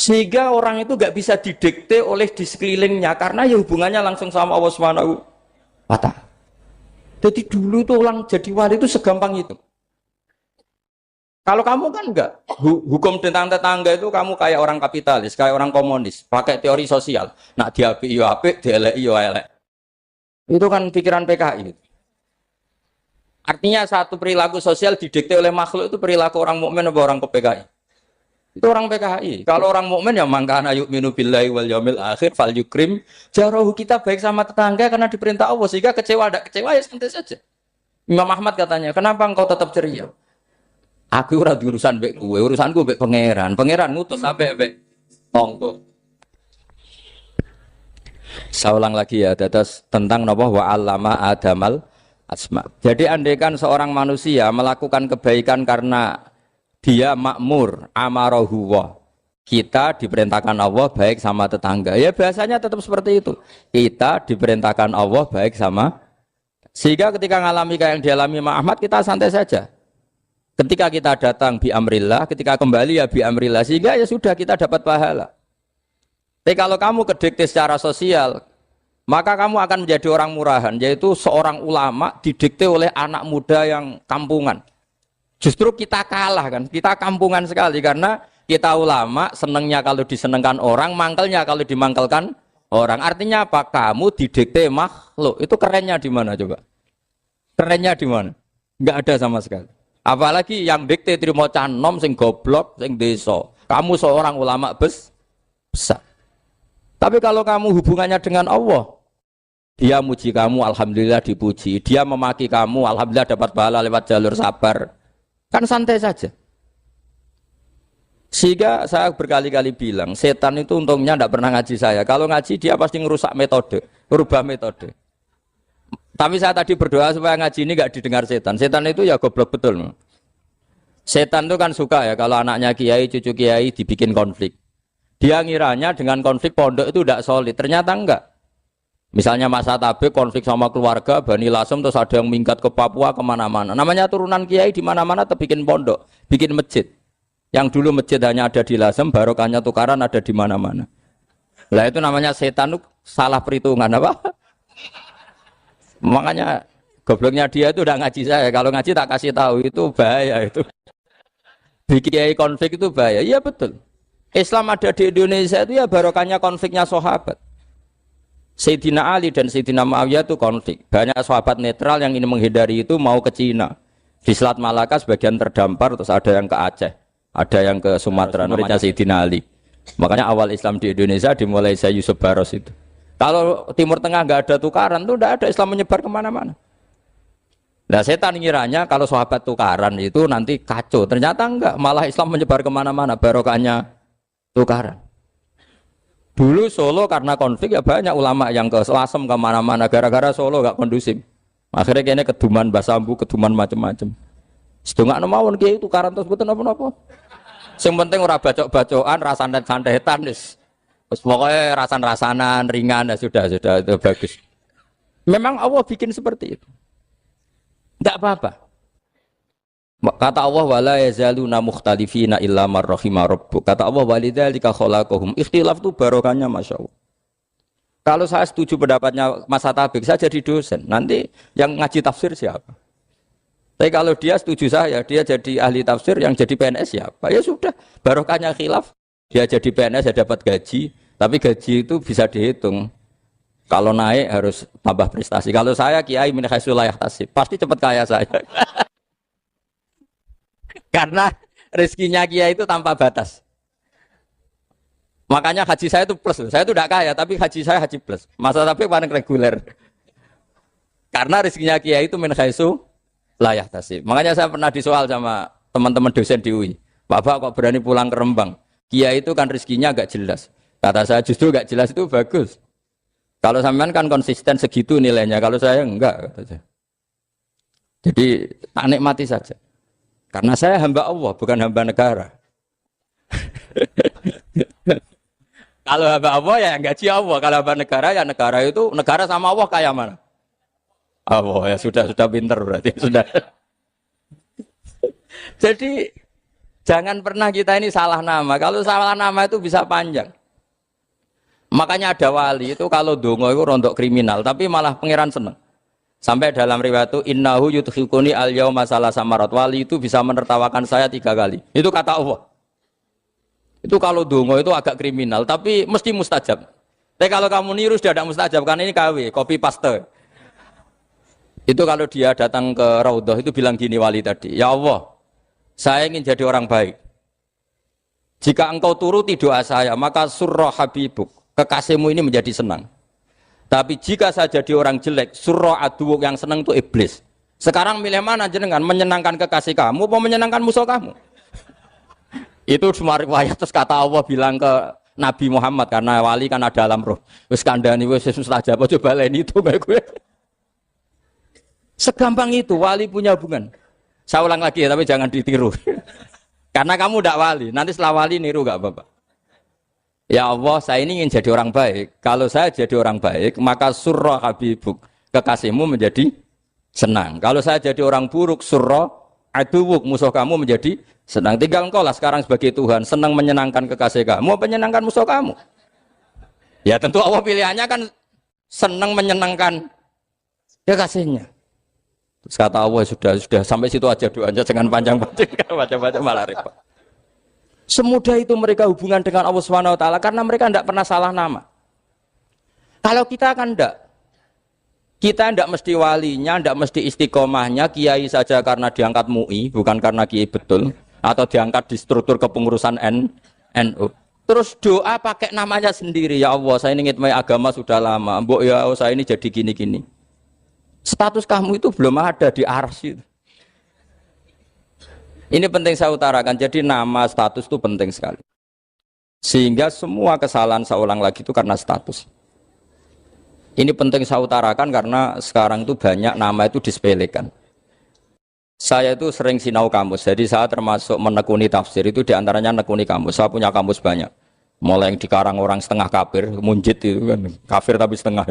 Sehingga orang itu gak bisa didikte oleh di sekelilingnya karena ya hubungannya langsung sama Allah Subhanahu wa Ta'ala. Jadi dulu tuh orang jadi wali itu segampang itu. Kalau kamu kan enggak, hukum tentang tetangga itu kamu kayak orang kapitalis, kayak orang komunis, pakai teori sosial. Nak diapik yo apik, dielek yo elek. Itu kan pikiran PKI. Artinya satu perilaku sosial didikte oleh makhluk itu perilaku orang mukmin atau orang PKI. Itu orang PKI. Kalau orang mukmin ya mangkana yu'minu billahi wal yaumil akhir fal yukrim jarahu, kita baik sama tetangga karena diperintah Allah, sehingga kecewa ada kecewa ya santai saja. Imam Ahmad katanya, kenapa engkau tetap ceria? Aku ora urusan mbek kowe, urusanku mbek pangeran. Pangeran ngutus sampe mbek tonggo. Saya ulang lagi ya, terus tentang napa wa 'allama adamal asma. Jadi andaikan seorang manusia melakukan kebaikan karena dia makmur, amarahu wa. Kita diperintahkan Allah baik sama tetangga. Ya biasanya tetap seperti itu. Kita diperintahkan Allah baik sama, sehingga ketika ngalami kayak yang dialami Ahmad, kita santai saja. Ketika kita datang bi amrillah, ketika kembali ya bi amrillah, sehingga ya sudah kita dapat pahala. Tapi kalau kamu kedikte secara sosial, maka kamu akan menjadi orang murahan, yaitu seorang ulama didikte oleh anak muda yang kampungan. Justru kita kalah kan, kita kampungan sekali karena kita ulama senengnya kalau disenengkan orang, mangkelnya kalau dimangkelkan orang. Artinya apa? Kamu didikte makhluk. Itu kerennya di mana coba? Kerennya di mana? Enggak ada sama sekali. Apalagi yang dikte trimo canom sing goblok, sing desa. Kamu seorang ulama besar. Tapi kalau kamu hubungannya dengan Allah, dia muji kamu, alhamdulillah dipuji. Dia memaki kamu, alhamdulillah dapat pahala lewat jalur sabar. Kan santai saja. Sehingga saya berkali-kali bilang, setan itu untungnya tidak pernah ngaji saya. Kalau ngaji dia pasti ngerusak metode, merubah metode. Tapi saya tadi berdoa supaya ngaji ini nggak didengar setan. Setan itu ya goblok betul. Setan itu kan suka ya kalau anaknya kiai, cucu kiai dibikin konflik. Dia ngiranya dengan konflik pondok itu tidak solid. Ternyata enggak. Misalnya Mas Atabe konflik sama keluarga, Bani Lasem, terus ada yang minggat ke Papua kemana-mana. Namanya turunan kiai di mana-mana bikin pondok, bikin masjid. Yang dulu masjid hanya ada di Lasem, barokahnya tukaran ada di mana-mana. Lah itu namanya setan, salah perhitungan apa? Makanya gobloknya dia itu udah ngaji saya. Kalau ngaji tak kasih tahu itu bahaya itu. Bikin konflik itu bahaya. Iya betul. Islam ada di Indonesia itu ya barokahnya konfliknya sahabat. Sayyidina Ali dan Sayyidina Muawiyah itu konflik. Banyak sahabat netral yang ingin menghindari itu mau ke Cina. Di Selat Malaka sebagian terdampar, terus ada yang ke Aceh. Ada yang ke Sumatera, namanya Sayyidina Ali. Makanya awal Islam di Indonesia dimulai saya Yusuf Baros itu. Kalau Timur Tengah nggak ada tukaran, itu tidak ada Islam menyebar kemana-mana. Nah setan ngiranya kalau sahabat tukaran itu nanti kacau. Ternyata enggak, malah Islam menyebar kemana-mana, barokahnya tukaran. Dulu Solo karena konflik ya banyak ulama yang ke Lasem kemana-mana, gara-gara Solo nggak kondusif. Akhirnya kayaknya keduman basambu, keduman macam-macam. Sedungak mawon kiai tukaran terus mboten napa-napa. Sing penting ora bacok-bacokan, rasan-santetan wis. Wis pokoke rasan-rasanan ringan ya sudah itu bagus. Memang Allah bikin seperti itu. Enggak apa-apa. Kata Allah wala yazaluna mukhtalifina illa man rahima rabbuk. Kata Allah walidzalika khalaqahum. Ikhtilaf itu barokahnya masyaallah. Kalau saya setuju pendapatnya Mas Atabik, saya jadi dosen. Nanti yang ngaji tafsir siapa? Tapi kalau dia setuju saya, dia jadi ahli tafsir, yang jadi PNS siapa? Ya sudah, barokahnya khilaf. Dia jadi PNS, dia dapat gaji. Tapi gaji itu bisa dihitung. Kalau naik harus tambah prestasi. Kalau saya kiai min haitsu la yahtasib, pasti cepat kaya saya. Karena rezekinya kiai itu tanpa batas. Makanya haji saya itu plus. Saya itu tidak kaya, tapi haji saya haji plus. Masa tapi paling reguler. Karena rezekinya kiai itu min haitsu la yahtasib. Makanya saya pernah disoal sama teman-teman dosen di UI. Bapak kok berani pulang ke Rembang? Kiai itu kan rezekinya agak jelas. Kata saya justru agak jelas itu bagus. Kalau sampean kan konsisten segitu nilainya, kalau saya enggak. Kata saya. Jadi tak nikmati saja. Karena saya hamba Allah, bukan hamba negara. Kalau hamba Allah ya gaji Allah. Kalau hamba negara ya negara itu, negara sama Allah kayak mana? Allah ya sudah pinter berarti sudah. Jadi jangan pernah kita ini salah nama. Kalau salah nama itu bisa panjang. Makanya ada wali itu kalau dongo itu rontok kriminal, tapi malah pangeran seneng. Sampai dalam riwayat itu innahu yudkhikuni al-yauma salasa marat. Wali itu bisa menertawakan saya 3 kali. Itu kata Allah. Itu kalau dongo itu agak kriminal, tapi mesti mustajab. Tapi kalau kamu niru sudah ada mustajab, karena ini KW, copy paste. Itu kalau dia datang ke Raudhah itu bilang gini wali tadi, ya Allah, saya ingin jadi orang baik. Jika engkau turuti doa saya, maka surra habibuk, kekasihmu ini menjadi senang. Tapi jika saya jadi orang jelek, surra aduwuk yang senang itu iblis. Sekarang milih mana jenengan? Menyenangkan kekasih kamu apa menyenangkan musuh kamu? Itu semua riwayat. Terus kata Allah bilang ke Nabi Muhammad, karena wali kan ada alam roh. Wis kandhani wis mustajab coba lain itu kayak gue. Segampang itu wali punya hubungan. Saya ulang lagi ya, tapi jangan ditiru. Karena kamu tidak wali. Nanti setelah wali niru gak apa-apa. Ya Allah, saya ini ingin jadi orang baik. Kalau saya jadi orang baik, maka surra habibuk, kekasihmu menjadi senang. Kalau saya jadi orang buruk, surra aduwuk, musuh kamu menjadi senang. Tinggal engkau lah sekarang sebagai Tuhan, senang menyenangkan kekasih kamu, menyenangkan musuh kamu. Ya tentu Allah pilihannya kan senang menyenangkan kekasihnya. Terus kata Allah, sudah sampai situ aja doanya, jangan panjang-panjang, baca-baca malah repot. Semudah itu mereka hubungan dengan Allah SWT karena mereka tidak pernah salah nama. Kalau kita kan tidak. Kita tidak mesti walinya, tidak mesti istiqomahnya, kiai saja karena diangkat MUI, bukan karena kiai betul, atau diangkat di struktur kepengurusan NU. Terus doa pakai namanya sendiri, ya Allah, saya ini ngitmai agama sudah lama, mbok ya saya ini jadi gini-gini. Status kamu itu belum ada di arsy. Ini penting saya utarakan, jadi nama status itu penting sekali. Sehingga semua kesalahan saya ulang lagi itu karena status. Ini penting saya utarakan karena sekarang itu banyak nama itu disepelekan. Saya itu sering sinau kamus, jadi saya termasuk menekuni tafsir itu diantaranya menekuni kamus. Saya punya kamus banyak, mulai yang dikarang orang setengah kafir, munjid itu kan, kafir tapi setengah.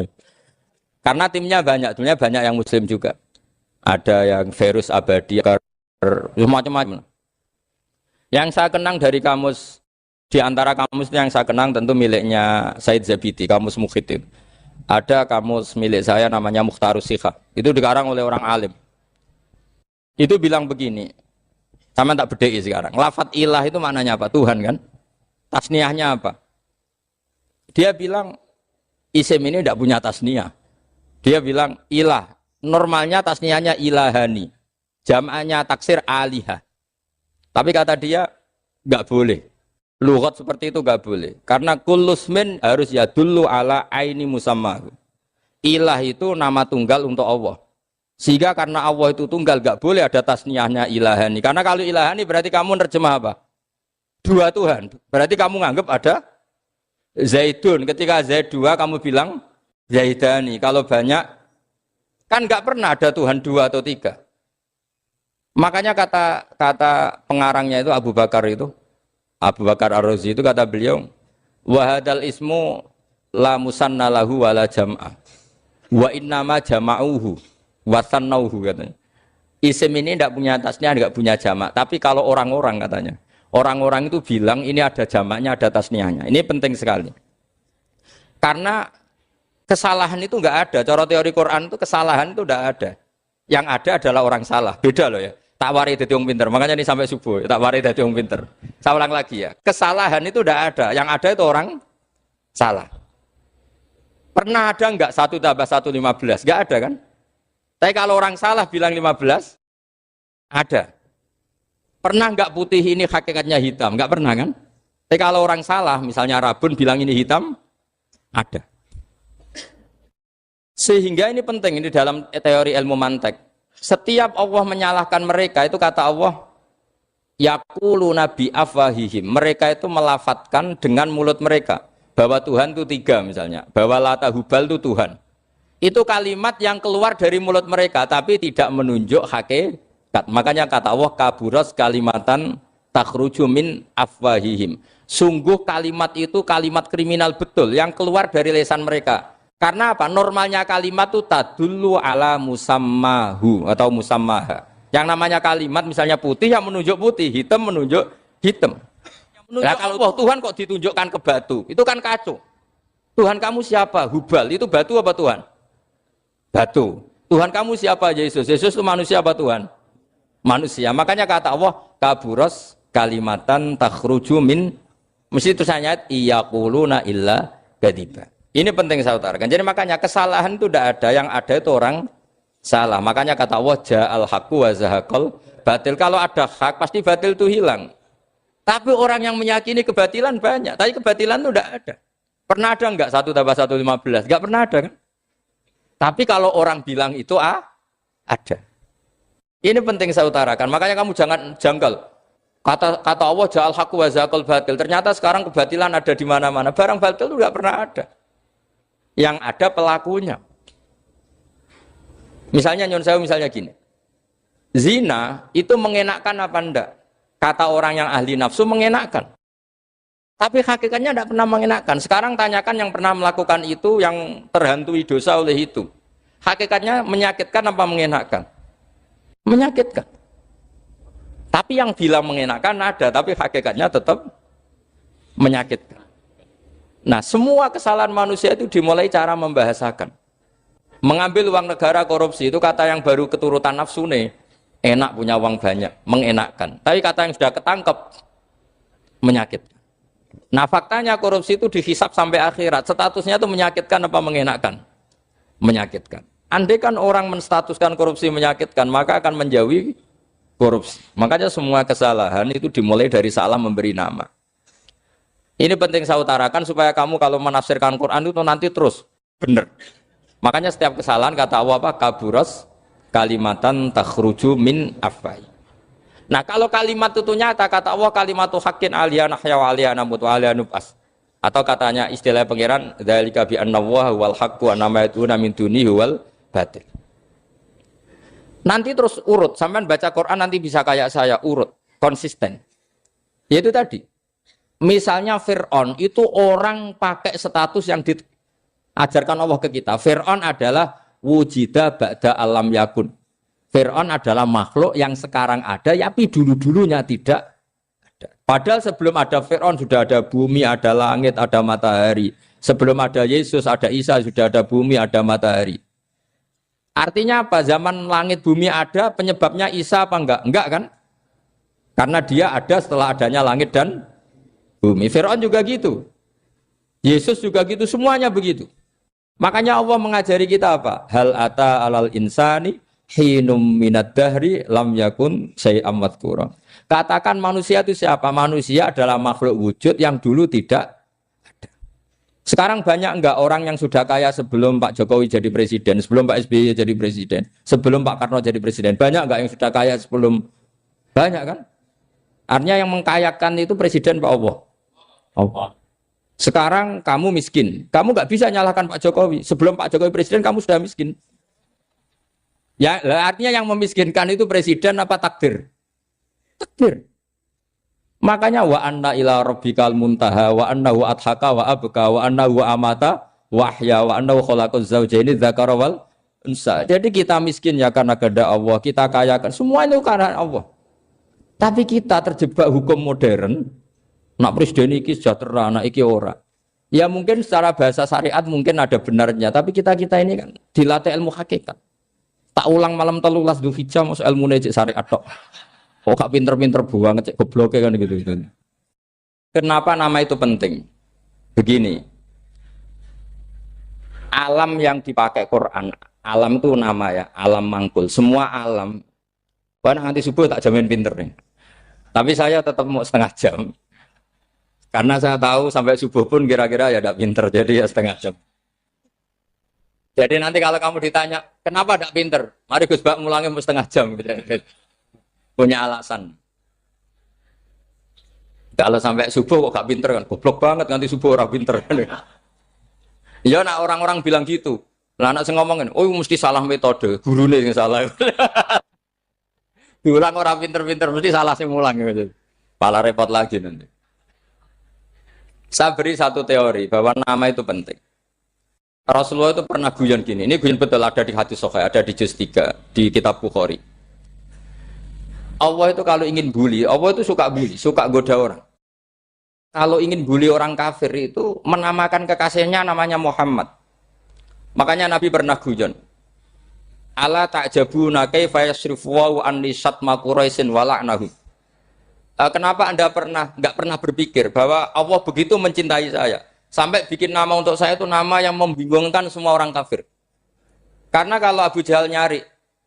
Karena timnya banyak yang muslim juga. Ada yang virus abadi, macam-macam. Yang saya kenang dari kamus, diantara kamus yang saya kenang tentu miliknya Said Zabidi, kamus Mukhid itu. Ada kamus milik saya namanya Mukhtarus Sikhah. Itu dikarang oleh orang alim. Itu bilang begini. Sama tak bedai sekarang. Lafat ilah itu maknanya apa? Tuhan kan? Tasniahnya apa? Dia bilang isim ini tidak punya tasniah. Dia bilang ilah. Normalnya tasniahnya ilahani. Jam'anya taksir alihah. Tapi kata dia nggak boleh. Lughat seperti itu gak boleh. Karena kullusmin harus yadullu ala aini musamma. Ilah itu nama tunggal untuk Allah. Sehingga karena Allah itu tunggal gak boleh ada tasniahnya ilahani. Karena kalau ilahani berarti kamu nerjemah apa? Dua Tuhan. Berarti kamu nganggap ada Zaidun. Ketika Zaid dua kamu bilang Zaidani. Kalau banyak kan gak pernah ada Tuhan dua atau tiga. Makanya kata pengarangnya itu Abu Bakar Ar-Razi itu kata beliau, wahadal ismu la musanna lahu wala jam'a wa innama jama'uhu wa sannauhu katanya. Isim ini tidak punya tasniah, tidak punya jamak. Tapi kalau orang-orang katanya, orang-orang itu bilang ini ada jamaknya, ada tasniahnya. Ini penting sekali. Karena kesalahan itu enggak ada. Cara teori Quran itu kesalahan itu enggak ada. Yang ada adalah orang salah. Beda loh ya. Tak wari dadi wong pinter. Makanya ini sampai subuh, tak wari dadi wong pinter. Saya ulang lagi ya. Kesalahan itu tidak ada. Yang ada itu orang salah. Pernah ada enggak 1 tambah 1 15? Enggak ada kan? Tapi kalau orang salah bilang 15, ada. Pernah enggak putih ini hakikatnya hitam? Enggak pernah kan? Tapi kalau orang salah, misalnya Rabun bilang ini hitam, ada. Sehingga ini penting, ini dalam teori ilmu mantek. Setiap Allah menyalahkan mereka itu kata Allah yaquluna bi afwahihim. Mereka itu melafatkan dengan mulut mereka bahwa Tuhan itu tiga misalnya, bahwa Lata Hubal itu Tuhan. Itu kalimat yang keluar dari mulut mereka tapi tidak menunjuk hakikat. Makanya kata Allah kaburas kalimatan takhruju min afwahihim. Sungguh kalimat itu kalimat kriminal betul yang keluar dari lisan mereka. Karena apa? Normalnya kalimat itu tadullu ala musammahu atau musammaha. Yang namanya kalimat misalnya putih yang menunjuk putih, hitam menunjuk hitam. Nah, kalau Tuhan kok ditunjukkan ke batu, itu kan kacau. Tuhan kamu siapa? Hubal, itu batu apa Tuhan? Batu. Tuhan kamu siapa? Yesus. Yesus itu manusia apa Tuhan? Manusia. Makanya kata Allah, kaburos kalimatan takhruju min, mesti tulisannya iyaquluna illa kadiba. Ini penting saya utarakan. Jadi makanya kesalahan itu tidak ada, yang ada itu orang salah. Makanya kata Allah ja'al haqqu wa zahaqal batil. Kalau ada hak pasti batil itu hilang. Tapi orang yang meyakini kebatilan banyak. Tapi kebatilan itu tidak ada. Pernah ada enggak 1 tambah 1 15? Enggak pernah ada kan? Tapi kalau orang bilang itu ada. Ini penting saya utarakan. Makanya kamu jangan janggal. Kata Allah ja'al haqqu wa zaqal batil. Ternyata sekarang kebatilan ada di mana-mana. Barang batil itu enggak pernah ada. Yang ada pelakunya. Misalnya nyon saya misalnya gini. Zina itu mengenakkan apa enggak? Kata orang yang ahli nafsu mengenakkan. Tapi hakikatnya tidak pernah mengenakkan. Sekarang tanyakan yang pernah melakukan itu, yang terhantui dosa oleh itu. Hakikatnya menyakitkan apa mengenakkan? Menyakitkan. Tapi yang bilang mengenakkan ada, tapi hakikatnya tetap menyakitkan. Nah, semua kesalahan manusia itu dimulai cara membahasakan. Mengambil uang negara korupsi itu kata yang baru keturutan nafsu nih. Enak punya uang banyak, mengenakkan. Tapi kata yang sudah ketangkep, menyakitkan. Nah faktanya korupsi itu dihisap sampai akhirat. Statusnya itu menyakitkan apa mengenakkan? Menyakitkan. Andai kan orang menstatuskan korupsi menyakitkan, maka akan menjauhi korupsi. Makanya semua kesalahan itu dimulai dari salah memberi nama. Ini penting saya utarakan supaya kamu kalau menafsirkan Quran itu nanti terus benar. Makanya setiap kesalahan kata Allah apa? Kaburas kalimatan takhruju min afwai. Nah kalau kalimat itu nyata, kata Allah kalimatu haqqin aliyana nahya wa aliyana mut wa aliyana nub'as. Atau katanya istilah pangeran dzalika bi anna Allaha wal haqqu wa nama yatuna min dunihi wal batil. Nanti terus urut, sampean baca Quran nanti bisa kayak saya, urut, konsisten. Yaitu tadi. Misalnya Fir'aun itu orang pakai status yang diajarkan Allah ke kita. Fir'aun adalah wujida ba'da alam yakun. Fir'aun adalah makhluk yang sekarang ada, tapi dulu-dulunya tidak ada. Padahal sebelum ada Fir'aun sudah ada bumi, ada langit, ada matahari. Sebelum ada Yesus, ada Isa, sudah ada bumi, ada matahari. Artinya apa? Zaman langit bumi ada, penyebabnya Isa apa enggak? Enggak kan? Karena dia ada setelah adanya langit dan bumi. Fir'aun juga gitu. Yesus juga gitu, semuanya begitu. Makanya Allah mengajari kita apa? Hal ata alal insani hinum minad dahri lam yakun syai'am madhkura. Katakan manusia itu siapa? Manusia adalah makhluk wujud yang dulu tidak ada. Sekarang banyak enggak orang yang sudah kaya sebelum Pak Jokowi jadi presiden, sebelum Pak SBY jadi presiden, sebelum Pak Karno jadi presiden? Banyak enggak yang sudah kaya sebelum? Banyak kan? Artinya yang mengkayakan itu presiden Pak Allah. Allah. Sekarang kamu miskin, kamu nggak bisa nyalahkan Pak Jokowi. Sebelum Pak Jokowi presiden, kamu sudah miskin. Ya, artinya yang memiskinkan itu presiden apa takdir? Takdir. Makanya wa anna ila rabbikal muntaha wa annahu adhaka wa abka wa annahu amata wa ahya wa annahu khalaqaz zawjaini dzakara wal unsa. Jadi kita miskin ya karena kehendak Allah, kita kaya kan semua itu karena Allah. Tapi kita terjebak hukum modern. Nak presiden iki sejahtera, nak iki ora. Ya mungkin secara bahasa syariat mungkin ada benarnya, tapi kita ini kan dilatih ilmu hakikat. Tak ulang malam 13 Dzulhijjah masuk ilmu cek syariat tok. Kok gak pinter-pinter banget cek gobloke kan gitu. Kenapa nama itu penting? Begini. Alam yang dipakai Quran, alam itu nama ya, alam mangkul. Semua alam. Wah nanti subuh tak jamin pinter nih. Tapi saya tetap mau setengah jam. Karena saya tahu sampai subuh pun kira-kira ya tidak pinter, jadi ya setengah jam. Jadi nanti kalau kamu ditanya, kenapa tidak pinter? Mari Gus Bak ngulangin setengah jam. Punya alasan. Kalau sampai subuh kok gak pinter kan? Goblok banget nanti subuh orang pinter. Ya nak orang-orang bilang gitu. Lah anak saya ngomongin, oh mesti salah metode, gurune yang salah. Diulang orang pinter-pinter, mesti salah sih ngulang. Malah repot lagi nanti. Saya beri satu teori bahwa nama itu penting. Rasulullah itu pernah guyon gini, ini guyon betul ada di hadis Sahih, ada di juz 3 di kitab Bukhari. Allah itu kalau ingin bully, Allah itu suka bully, suka goda orang. Kalau ingin bully orang kafir itu menamakan kekasihnya namanya Muhammad. Makanya Nabi pernah guyon. Ala ta'jabuna kaifa yasrifu wa anni satma quraisin wa la'nahu. Kenapa Anda nggak pernah berpikir bahwa Allah begitu mencintai saya sampai bikin nama untuk saya itu nama yang membingungkan semua orang kafir? Karena kalau Abu Jahal nyari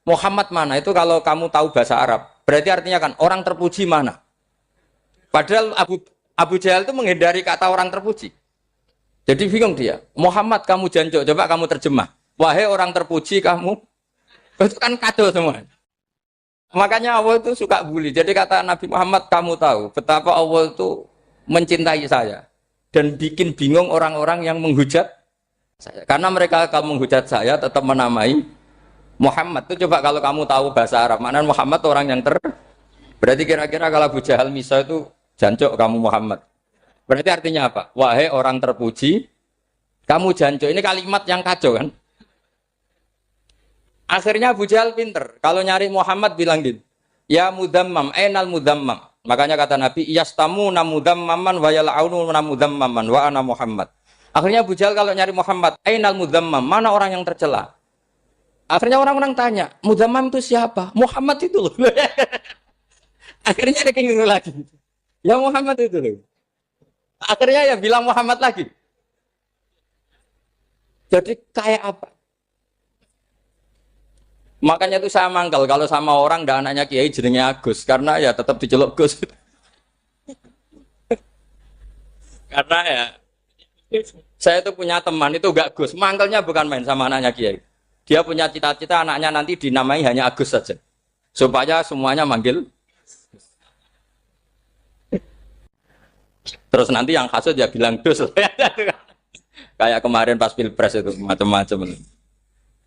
Muhammad mana itu kalau kamu tahu bahasa Arab, berarti artinya kan orang terpuji mana? Padahal Abu Jahal itu menghindari kata orang terpuji. Jadi bingung dia. Muhammad kamu janjo, coba kamu terjemah. Wahai orang terpuji kamu, itu kan kado semua. Makanya Allah itu suka bully. Jadi kata Nabi Muhammad, kamu tahu betapa Allah itu mencintai saya dan bikin bingung orang-orang yang menghujat saya. Karena mereka kalau menghujat saya tetap menamai Muhammad. Itu coba kalau kamu tahu bahasa Arab, maknanya Muhammad orang yang berarti kira-kira kalau Abu Jahal Misa itu jancuk kamu Muhammad. Berarti artinya apa? Wahai orang terpuji, kamu jancuk. Ini kalimat yang kacau kan? Akhirnya Abu Jahal pinter. Kalau nyari Muhammad bilang gitu. Ya mudammam, enal mudammam. Makanya kata Nabi, yastamu namudammaman wa yal'aunu namudammaman wa ana Muhammad. Akhirnya Abu Jahal kalau nyari Muhammad, enal mudammam, mana orang yang tercela? Akhirnya orang-orang tanya, mudammam itu siapa? Muhammad itu loh. Akhirnya dia keinget lagi. Ya Muhammad itu loh. Akhirnya ya bilang Muhammad lagi. Jadi kayak apa? Makanya itu saya mangkal kalau sama orang dan anaknya Kiai jenenge Agus karena ya tetap diceluk Gus. Karena ya saya itu punya teman itu enggak Gus, mangkalnya bukan main sama anaknya Kiai. Dia punya cita-cita anaknya nanti dinamai hanya Agus saja. Supaya semuanya manggil. Terus nanti yang hasut ya bilang Gus. Kayak kemarin pas Pilpres itu macam-macam.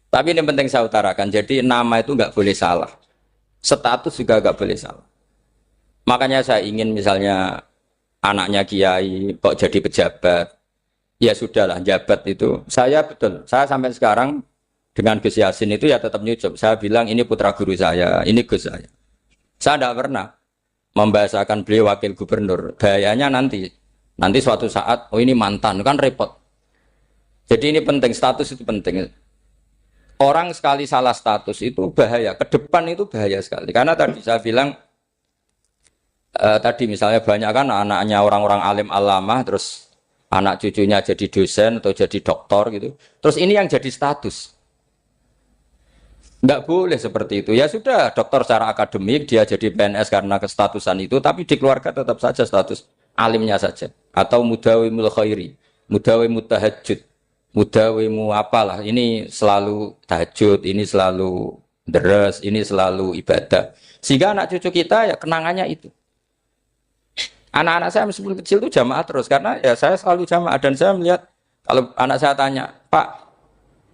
Tapi ini penting saya utarakan, jadi nama itu nggak boleh salah, status juga nggak boleh salah. Makanya saya ingin misalnya anaknya Kiai kok jadi pejabat, ya sudahlah jabat itu. Saya betul, saya sampai sekarang dengan Gus Yasin itu ya tetap nyucup. Saya bilang ini putra guru saya, ini Gus saya. Saya tidak pernah membahasakan beliau wakil gubernur. Bahayanya nanti suatu saat, oh ini mantan, kan repot. Jadi ini penting, status itu penting. Orang sekali salah status itu bahaya, ke depan itu bahaya sekali. Karena tadi saya bilang, tadi misalnya banyak kan anaknya orang-orang alim alamah, terus anak cucunya jadi dosen atau jadi doktor gitu. Terus ini yang jadi status. Nggak boleh seperti itu. Ya sudah, dokter secara akademik, dia jadi PNS karena kestatusan itu, tapi di keluarga tetap saja status alimnya saja. Atau mudawimul khairi, mudawimut tahajud. Mudawimu apalah, ini selalu tahajud, ini selalu deres, ini selalu ibadah. Sehingga anak cucu kita ya kenangannya itu. Anak-anak saya meskipun kecil itu jamaah terus, karena ya saya selalu jamaah. Dan saya melihat, kalau anak saya tanya, Pak,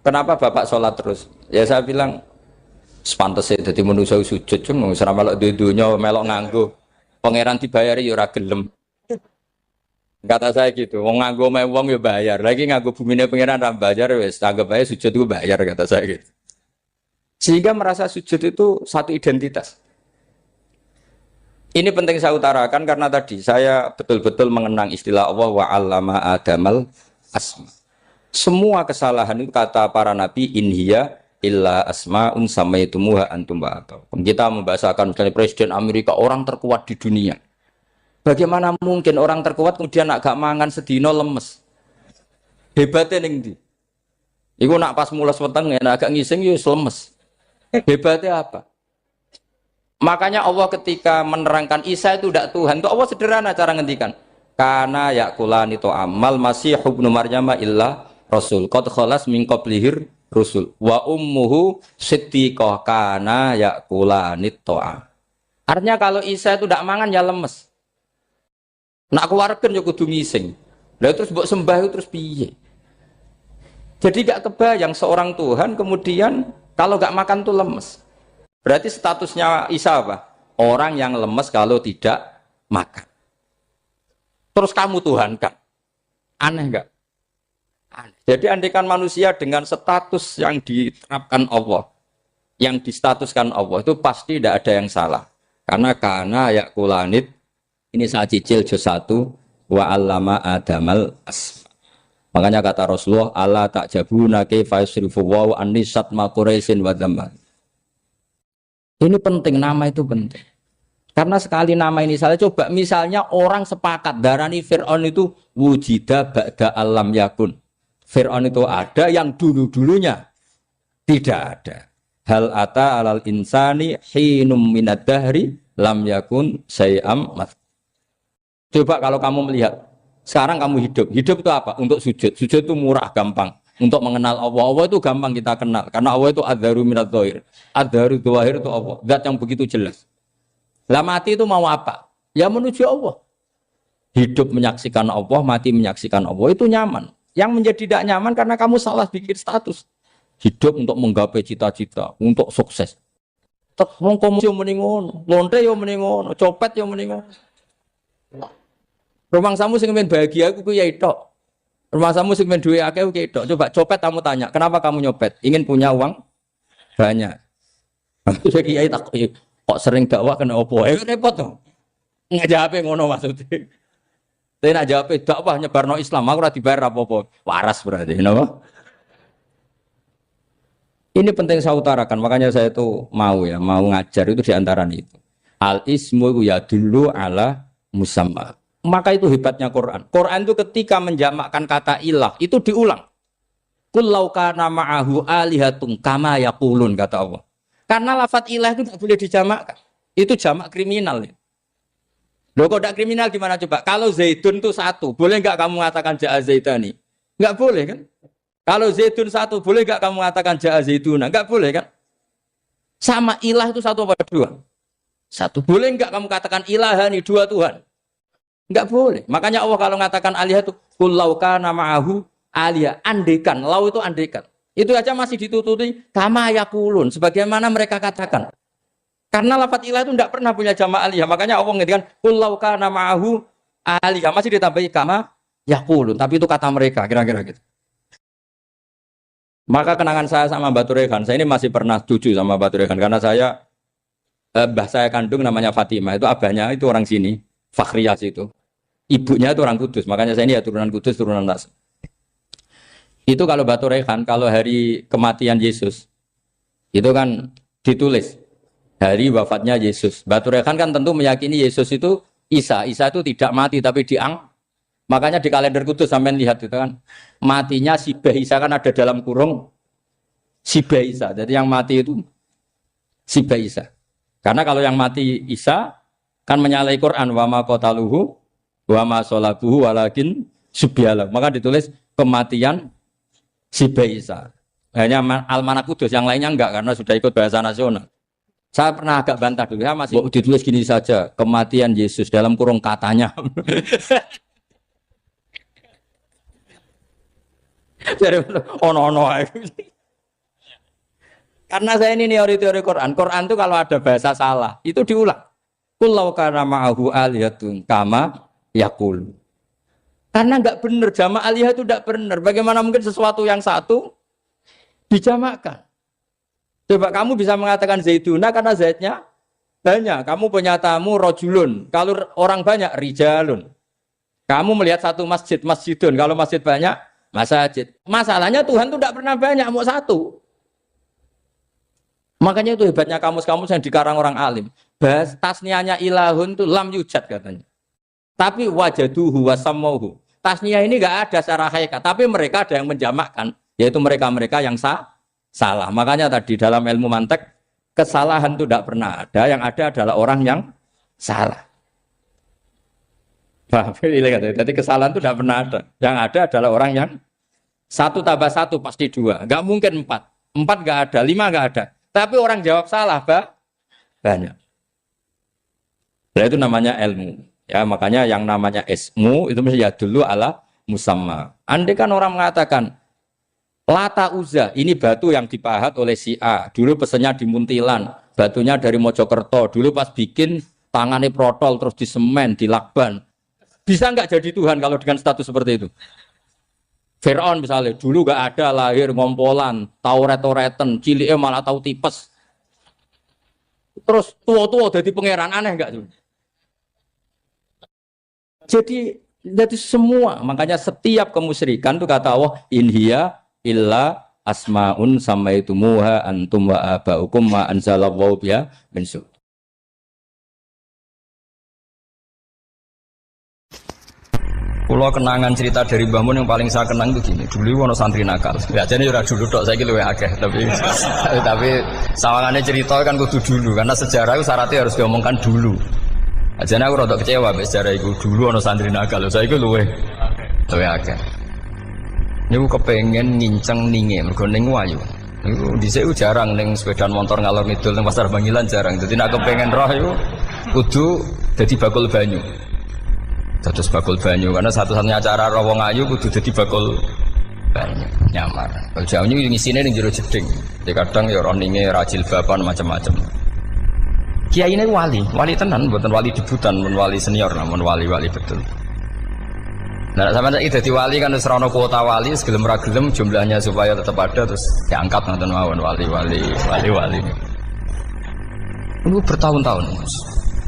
kenapa Bapak sholat terus? Ya saya bilang, sepantasnya jadi manusia sujud, cuma selama melok dudunya, melok nganggo. Pangeran dibayari ya ora gelem. Kata saya gitu, wong nganggo wong ya bayar. Lagi nganggo bumine pangeran ra bayar wis, anggap aja sujud itu bayar kata saya gitu. Sehingga merasa sujud itu satu identitas. Ini penting saya utarakan karena tadi saya betul-betul mengenang istilah Allah wa 'allama Adamal asma. Semua kesalahan itu kata para nabi inhiya illa asmaun samaitumuha antum ba'atau. Kita membahasakan misalnya Presiden Amerika orang terkuat di dunia. Bagaimana mungkin orang terkuat kemudian agak mangan sedino lemes? Hebatnya ning ndi? Iku nak pas mules weteng agak ngising ya lemes. Hebatnya apa? Makanya Allah ketika menerangkan Isa itu tidak Tuhan, itu Allah sederhana cara ngendikan. Karena yakulani to amal masih ibnu Maryam illa rasul. Qad khalas min qablihir rusul. Wa ummuhu siddiqah kana yakulani to'a. Artinya kalau Isa itu tidak mangan ya lemes. Nak keluarkan ya kudu ngising. Lah terus mbok sembah itu terus piye? Jadi gak kebayang seorang Tuhan kemudian kalau gak makan tuh lemes. Berarti statusnya Isa apa? Orang yang lemes kalau tidak makan. Terus kamu Tuhan kan? Aneh gak? Aneh. Jadi andaikan manusia dengan status yang diterapkan Allah, yang distatuskan Allah itu pasti tidak ada yang salah. Karena yakulanit. Ini saya cicil juz 1 wa 'allama Adamal asma. Makanya kata Rasulullah Allah ta'jabuna kaifa yusrifu wa annisat ma quraisin wa dhamma. Ini penting, nama itu penting. Karena sekali nama ini salah, coba misalnya orang sepakat darani Fir'aun itu wujida ba'da alam yakun. Fir'aun itu ada yang dulu-dulunya tidak ada. Hal ata alal insani hinum minad dahri lam yakun sayam mat. Coba kalau kamu melihat, sekarang kamu hidup itu apa? Untuk sujud. Sujud itu murah, gampang. untuk mengenal Allah. Allah itu gampang kita kenal karena Allah itu adzaru minadz dzahir. Adzaru dzahir itu Allah, zat yang begitu jelas. Lah mati itu mau apa? Ya menuju Allah. Hidup menyaksikan Allah, mati menyaksikan Allah itu nyaman. Yang menjadi tidak nyaman karena kamu salah bikin status. Hidup untuk menggapai cita-cita, untuk sukses. Tek wong komunis yo muni ngono, lonte yo muni ngono, copet yo muni ngono. Rumangsamu sing men bahagia iku ya tok. Rumangsamu sing men duwe akeh ku tok. Coba copet kamu tanya, kenapa kamu nyopet? Ingin punya uang banyak. Terus kiai tak kok sering dakwah kena opo? Repot to. Ngajape ngono maksudnya. Tapi nak jawab dakwah nyebarno Islam, aku ora dibayar apa-apa. Waras berarti, napa? Ini penting saya utarakan, makanya saya itu mau ngajar itu diantara itu. Al ismu ya dulu ala musamma. Maka itu hebatnya Quran. Quran itu ketika menjamakkan kata ilah itu diulang. Qul law kana ma'ahu alihatun kama yaqulun kata Allah. Karena lafaz ilah itu tidak boleh dijamakkan. Itu jamak kriminal. Loh kok tidak kriminal gimana coba? Kalau Zaidun itu satu, boleh enggak kamu mengatakan ja'a Zaidani? Enggak boleh kan? Kalau Zaidun satu, boleh enggak kamu mengatakan ja'a Zaiduna? Enggak boleh kan? Sama ilah itu satu apa dua? Satu. Boleh enggak kamu katakan ilahani, dua Tuhan? Enggak boleh. Makanya Allah kalau mengatakan alihah itu qul law kana ma'ahu alihah, andekan. Lau itu andekan. Itu aja masih ditututi kama yaqulun, sebagaimana mereka katakan. Karena lafaz ilah itu tidak pernah punya jamak alihah. Makanya Allah mengatakan qul law kana ma'ahu alihah, masih ditambahi kama yaqulun, tapi itu kata mereka kira-kira gitu. Maka kenangan saya sama Mbak Turekan, saya ini masih pernah cucu sama Mbak Turekan karena saya mbah saya kandung namanya Fatimah, itu abahnya itu orang sini, Fakhriyah itu. Ibunya itu orang Kudus, makanya saya ini ya turunan Kudus, turunan Nas. Itu kalau Mbak Turekan, kalau hari kematian Yesus, itu kan ditulis hari wafatnya Yesus. Mbak Turekan kan tentu meyakini Yesus itu Isa itu tidak mati tapi makanya di kalender Kudus sampai lihat itu kan matinya si Isa kan ada dalam kurung si Isa. Jadi yang mati itu si Isa. Karena kalau yang mati Isa kan menyalahi Quran wa ma qataluhu wa ma salabuhu walakin subyalah. Maka ditulis kematian si Isa. Hanya Almanak Kudus, yang lainnya enggak karena sudah ikut bahasa nasional. Saya pernah agak bantah dulu ya masih ditulis gini saja, kematian Yesus dalam kurung katanya. Jadi ono. Karena saya ini teori Quran. Quran itu kalau ada bahasa salah, itu diulang. Qul law kana ma'ahu alihatun kama yaqul. Karena enggak benar, jamak alihah itu enggak benar. Bagaimana mungkin sesuatu yang satu dijamakkan? Coba kamu bisa mengatakan Zaiduna karena Zaidnya banyak. Kamu punya tamu rojulun. Kalau orang banyak rijalun. Kamu melihat satu masjid, masjidun. Kalau masjid banyak, masjid. Masalahnya Tuhan itu tidak pernah banyak, mau satu. Makanya itu hebatnya kamus-kamus yang dikarang orang alim. Bahas tasnianya ilahun itu lam yujad katanya. Tapi wajaduhu wasamauhu. Tasniah ini enggak ada secara hakikat, tapi mereka ada yang menjamakkan, yaitu mereka-mereka yang salah. Makanya tadi dalam ilmu mantek kesalahan itu tidak pernah ada, yang ada adalah orang yang salah. Jadi kesalahan itu tidak pernah ada. Yang ada adalah orang yang 1 tambah 1 pasti 2. Enggak mungkin 4. 4 enggak ada, 5 enggak ada. Tapi orang jawab salah, banyak. Nah, itu namanya ilmu. Ya, makanya yang namanya ismu itu mesti ya dulu ala musamma. Andai kan orang mengatakan Lata Uzza, ini batu yang dipahat oleh si A. Dulu pesennya di Muntilan, batunya dari Mojokerto. Dulu pas bikin tangannya protol terus disemen, dilakban. Bisa nggak jadi Tuhan kalau dengan status seperti itu? Fir'aun misalnya, dulu nggak ada, lahir ngompolan, tahu retoretan, ciliknya malah tahu tipes. Terus tua-tua jadi pangeran, aneh nggak tuh? Jadi semua, makanya setiap kemusyrikan itu kata Allah, inhiya illa asmaun samaitumuha antum wa abaukum ma anzalallahu biha min sultan. Pulau kenangan cerita dari Mbah Mun yang paling saya kenang itu gini. Dulu ono santri nakal. Ya jadi ora dulu tok saiki luwih akeh, tapi sawangane cerita kan kudu dulu karena sejarah itu syaratnya harus diomongkan dulu. Ajane aku rada kecewa mbek sejarah iku. Dulu ono santri nakal, saiki luwih akeh. Niku kepengen nginceng ninge mergo ning wayu. Niku dhisik jarang ning sepeda motor ngalor ngidul ning pasar Bangilan jarang. Dadi nek kepengen roh iku kudu dadi bakul banyu. Dados bakul banyu karena satu-satunya cara roh wong ayu kudu dadi bakul banyu nyamar. Kalau jauh ini ngisine ning jero jeding. Jadi kadang ya roh ninge rajil bapan macam-macam. Kiai ini wali tenan, bukan wali debutan, bukan wali senior, namun wali betul. Nah, sama saiki dadi wali kan wis ana kuota wali, segelem ra gelem jumlahnya supaya tetap ada terus diangkat nonton mawon wali. Ini bertahun-tahun.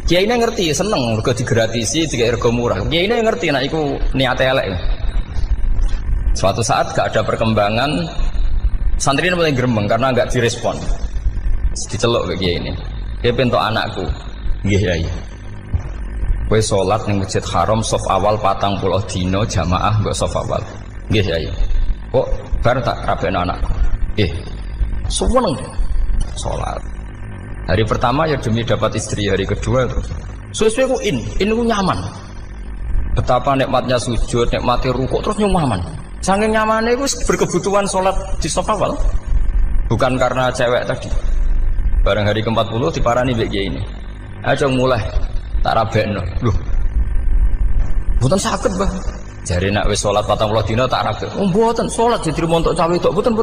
Kiai ini ngerti, seneng mergo digratisi, digawe rego murah. Kiai ini ngerti nek iku niate elek. Suatu saat gak ada perkembangan, santri ini mulai gremeng karena gak direspon. Diceluk ke kiai ini. Dia pentok anakku, nggih yai. Kowe salat ning Masjid Haram saf awal 40 dina jamaah mbok saf awal. Nggih yai. Kok bar tak rabekno anakku. Nggih. Suweneng salat. Hari pertama ya demi dapat istri, hari kedua terus. Sesuai ku ku nyaman. Betapa nikmatnya sujud, nikmati rukuk terus nyaman. Saking nyamannya ku berkebutuhan salat di saf awal. Bukan karena cewek tadi. Barang hari ke-40 diparani mbek kiai ini. Aja mulai tak rabekno. Lho. Mboten saged, Mbah. Jare nek wis salat 40 dina tak rabek. Oh, mboten salat jadi montok cawe tok. Mboten.